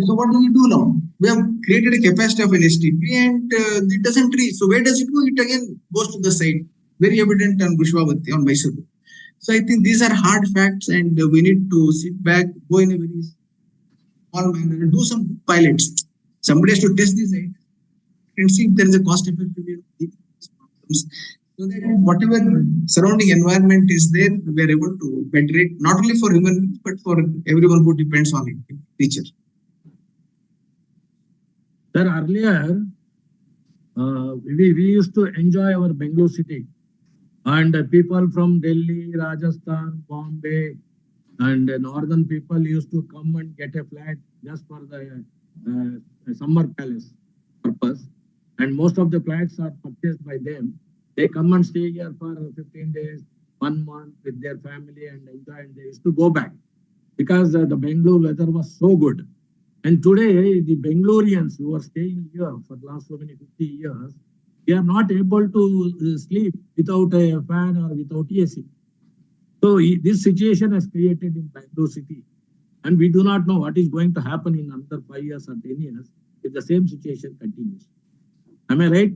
So what do we do now? We have created a capacity of an STP and it doesn't reach. So where does it go? It again goes to the side. Very evident on Bushwavati, on Mysore. So I think these are hard facts and we need to sit back, go in a very small manner and do some pilots. Somebody has to test this. and see if there is a cost effective way of dealing with these problems. So that whatever surrounding environment is there, we are able to better it, not only for human beings, but for everyone who depends on it, teacher. Sir, earlier, we used to enjoy our Bangalore city, and people from Delhi, Rajasthan, Bombay, and northern people used to come and get a flat just for the summer palace purpose. And most of the flats are purchased by them. They come and stay here for 15 days, 1 month with their family and enjoy. And they used to go back because the Bangalore weather was so good. And today, the Bangaloreans who are staying here for the last so many 50 years, they are not able to sleep without a fan or without AC. So this situation has created in Bangalore city. And we do not know what is going to happen in another 5 years or 10 years if the same situation continues. Am I right?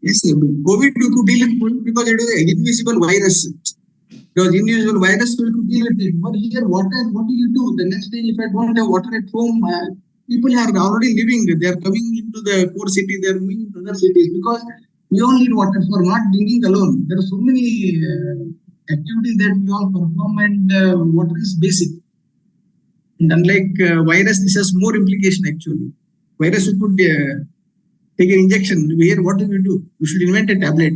Yes, sir. COVID we could deal with it because it is an invisible virus. Because invisible virus we could deal with it. But here, what do you do? The next day, if I don't have water at home, people are already living. They are coming into the core city. They are moving into other cities because we all need water for not drinking alone. There are so many activities that we all perform, and water is basic. And unlike virus, this has more implication actually. Virus we could take an injection. Here, what do we do? We should invent a tablet.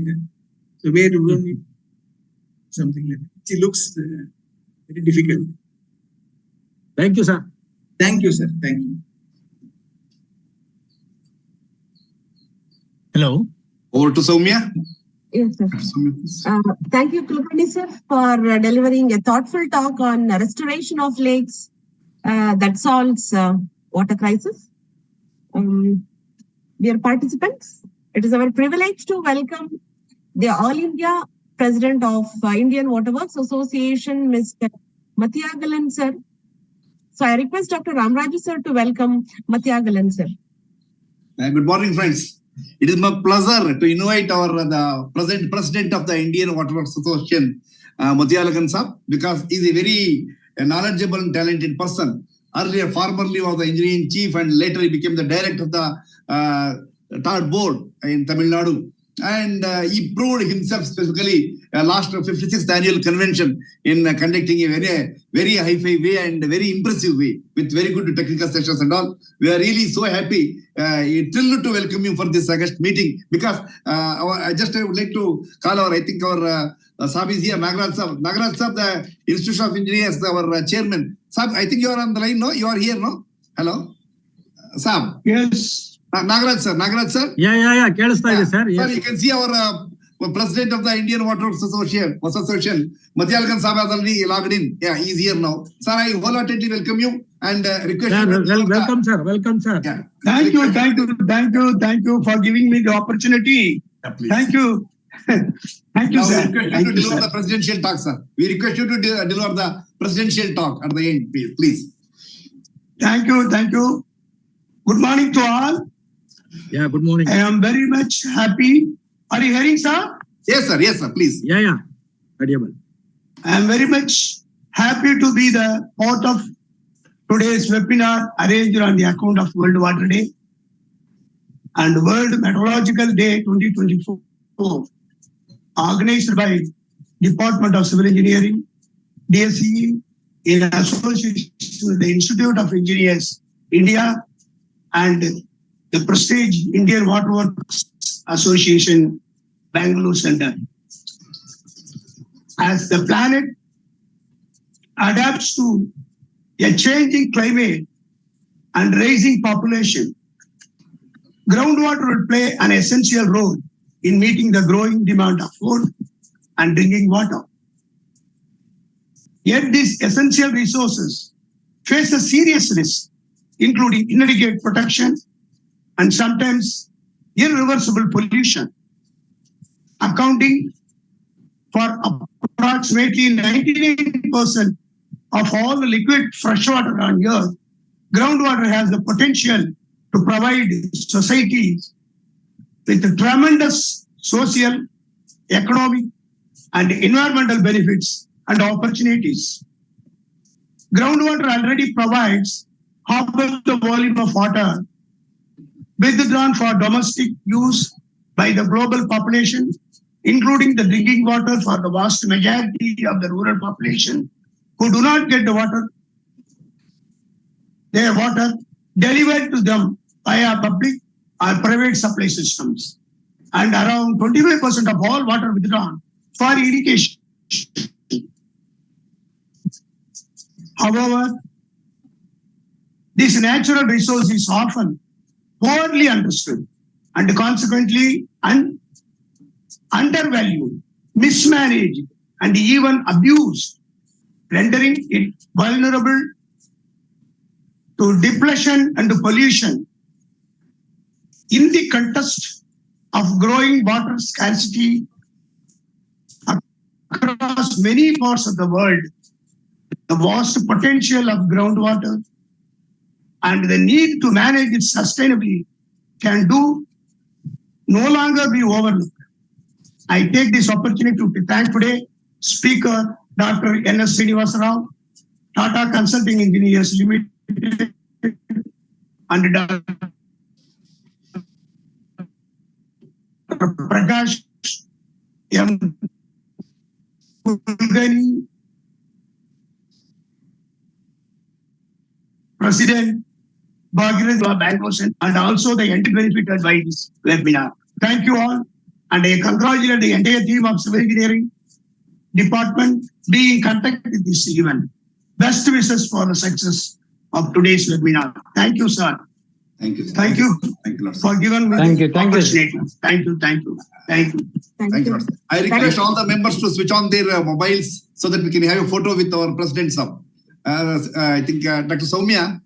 So where we don't need something like that. It looks very difficult. Thank you, sir. Thank you, sir. Thank you. Hello. Over to Soumya. Yes, sir. Soumya, please. Thank you, Kulkarni sir, for delivering a thoughtful talk on restoration of lakes that solves water crisis. Dear participants, it is our privilege to welcome the All India President of Indian Waterworks Association, Mr. Mathiyagalan sir. So I request Dr. Ramraju sir to welcome Mathiyagalan sir. Good morning, friends. It is my pleasure to invite the president of the Indian Waterworks Association, Mathiyagalan sir, because he is a very knowledgeable and talented person. Earlier, formerly was the engineering chief, and later he became the director of the third board in Tamil Nadu. And he proved himself specifically last 56th annual convention in conducting a very hi-fi way and a very impressive way with very good technical sessions and all. We are really so happy, thrilled to welcome you for this August meeting because I just would like to call our Sab is here, Nagaraj Sab, the Institute of Engineers, our chairman. Sab, I think you are on the line, no? You are here, no? Hello? Sab. Yes. Nagaraj sir. Yeah. Kelistha ಇದೆ sir. Sir, you can see our president of the Indian Waterworks Association, Mathiyagalan sir has already logged in. Yeah, he is here now. Sir, I wholeheartedly welcome you and request you. Welcome, sir. Yeah. Thank you for giving me the opportunity. Yeah, please. Thank you. Thank you, Now sir. we request you to deliver the presidential talk, sir. We request you to deliver the presidential talk at the end, please. Thank you. Good morning to all. Yeah, good morning. I am very much happy. Are you hearing, sir? Yes, sir, please. Yeah. Audible. I am very much happy to be the part of today's webinar arranged on the account of World Water Day and World Meteorological Day 2024, organized by Department of Civil Engineering, DSCE, in association with the Institute of Engineers, India, and the Prestige Indian Waterworks Association, Bangalore Center. As the planet adapts to a changing climate and rising population, groundwater will play an essential role in meeting the growing demand of food and drinking water. Yet these essential resources face a serious risk, including inadequate protection and sometimes irreversible pollution, accounting for approximately 99% of all the liquid freshwater on Earth. Groundwater has the potential to provide societies with tremendous social, economic, and environmental benefits and opportunities. Groundwater already provides half of the volume of water withdrawn for domestic use by the global population, including the drinking water for the vast majority of the rural population who do not get the water, their water delivered to them via public or private supply systems. And around 25% of all water withdrawn for irrigation. However, this natural resource is often poorly understood and consequently undervalued, mismanaged, and even abused, rendering it vulnerable to depletion and pollution. In the context of growing water scarcity across many parts of the world, the vast potential of groundwater and the need to manage it sustainably can no longer be overlooked. I take this opportunity to thank today Speaker Dr. N.S. Srinivasa Tata Consulting Engineers Limited, and Dr. Prakash M. Kulgani, President, Bhagirath Bangalore, and also the entire benefited by this webinar. Thank you all, and I congratulate the entire team of Civil Engineering Department being conducted with this event. Best wishes for the success of today's webinar. Thank you, sir. Thank you. Thank you. Thank you, Lord. For giving me Thank the you. Thank you. opportunity. Thank you. Thank you. Thank you. Thank you, Lord. I request all the members to switch on their mobiles so that we can have a photo with our President, sir. I think Dr. Soumya.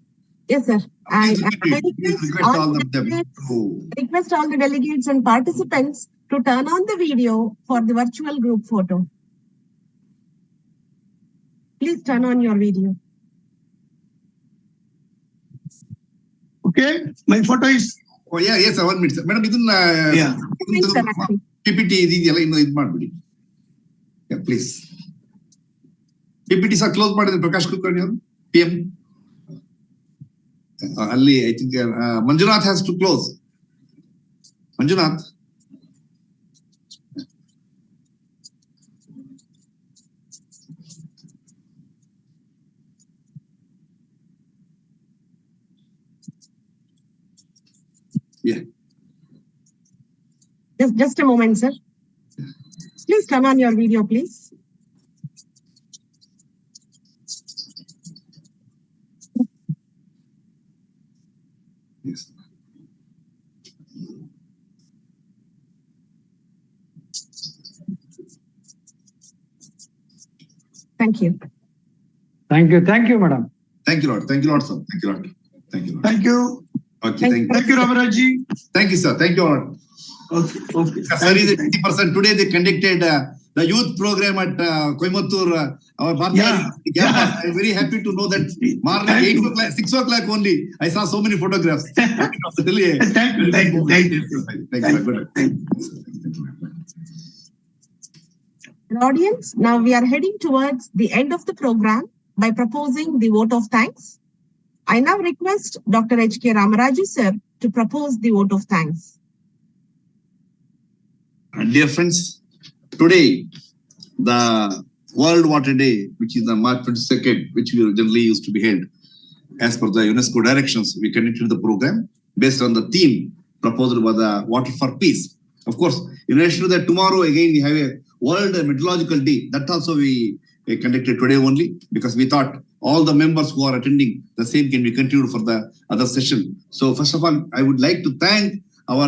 Yes, sir. I request all of them request all the delegates and participants to turn on the video for the virtual group photo. Please turn on your video. Okay, my photo is. Oh, yeah, yes, 1 minute, sir. Madam, Yeah. PPT ಇದೆಯಲ್ಲ ಇನ್ನು ಇದು ಮಾಡ್ಬಿಡಿ. Yeah, please. PPT ಸಹ close ಮಾಡಿದ್ರೆ ಪ್ರಕಾಶ್ ಕುಲಕರ್ಣಿ ಅವರು PM. ಅಲ್ಲಿ I think Manjunath has to close. Manjunath. Yeah. Just a moment, sir. Please turn on your video, please. Yes. Thank you. Thank you. Thank you, madam. Thank you, Lord. Thank you, Lord, sir. Thank you, Lord. Thank you, Lord. Thank you. Okay, thank you. Thank you, Ramaraji. Thank you, sir. Thank you, Lord. Okay. Okay. Sir is 50%. Today they conducted the youth program at Coimbatore, our Bharati campus. Yeah. I'm very happy to know that morning 8 o'clock, 6 o'clock only. I saw so many photographs. Really, Thank you. Thank you. Thank you. Thank you. Good. Audience, now we are heading towards the end of the program by proposing the vote of thanks. I now request Dr. H.K. Ramaraju, sir, to propose the vote of thanks. Dear friends, today, the World Water Day, which is on March 22nd, which we generally used to be held, as per the UNESCO directions, we conducted the program based on the theme proposed by the Water for Peace. Of course, in relation to that, tomorrow again we have a World Meteorological Day. That also we conducted today only, because we thought all the members who are attending the same can be continued for the other session. So first of all, I would like to thank our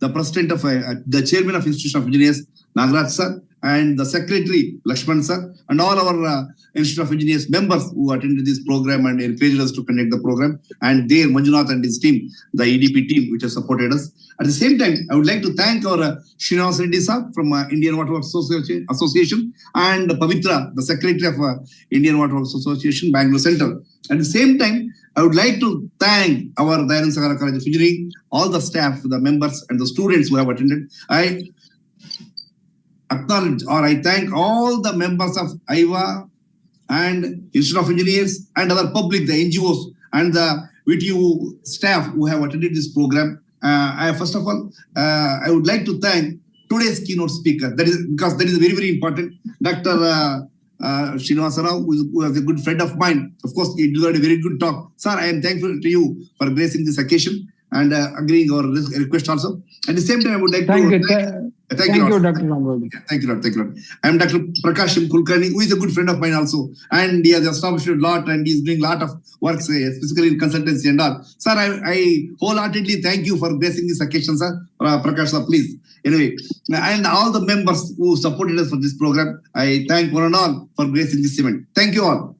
the president of the chairman of Institution of Engineers, Nagaraj sir, and the secretary, Lakshman sir, and all our Institute of Engineers members who attended this program and encouraged us to conduct the program, and there Manjunath and his team, the EDP team, which has supported us. At the same time, I would like to thank our Srinivas Reddy sir from Indian Water Works Association, and Pavitra, the secretary of Indian Water Works Association, Bangalore Center. At the same time, I would like to thank our Dayanand Sagar College of Engineering, all the staff, the members, and the students who have attended. I acknowledge, or I thank all the members of IVA and Institute of Engineers and other public, the NGOs, and the with you staff who have attended this program. First of all, I would like to thank today's keynote speaker. That is because that is very, very important. Dr. Srinivasa Rao, who is a good friend of mine. Of course, he delivered a very good talk. Sir, I am thankful to you for gracing this occasion and agreeing our request also. At the same time, I would like Thank to you. Thank you, Dr. Ramraj. Thank you, Lord. Thank you, Lord. I am Dr. Prakashim Kulkarni, who is a good friend of mine also. And he has established a lot and he is doing a lot of work, specifically in consultancy and all. Sir, I wholeheartedly thank you for gracing this occasion, sir. Prakash, sir, please. Anyway, and all the members who supported us for this program, I thank one and all for gracing this event. Thank you all.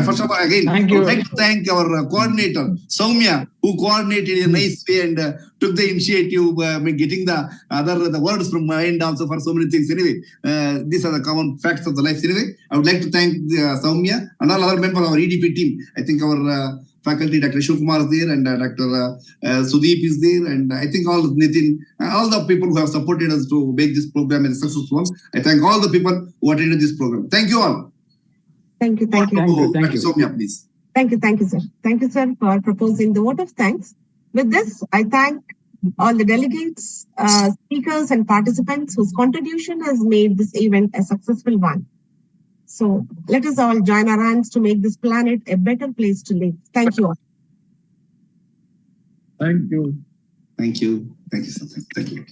First of all, again, I would like to thank our coordinator, Soumya, who coordinated in a nice way and took the initiative, getting the words from my end also for so many things. Anyway, these are the common facts of the life. Anyway, I would like to thank Soumya and all other members of our EDP team. I think our faculty, Dr. Shivkumar is there and Dr. Sudeep is there. And I think all Nitin, all the people who have supported us to make this program a successful one. I thank all the people who attended this program. Thank you all. Thank you. Thank you. Soumya, please. Thank you, sir. Thank you, sir, for proposing the vote of thanks. With this, I thank all the delegates, speakers, and participants whose contribution has made this event a successful one. So let us all join our hands to make this planet a better place to live. Thank you all. Thank you. Thank you. Thank you, sir. Thank you.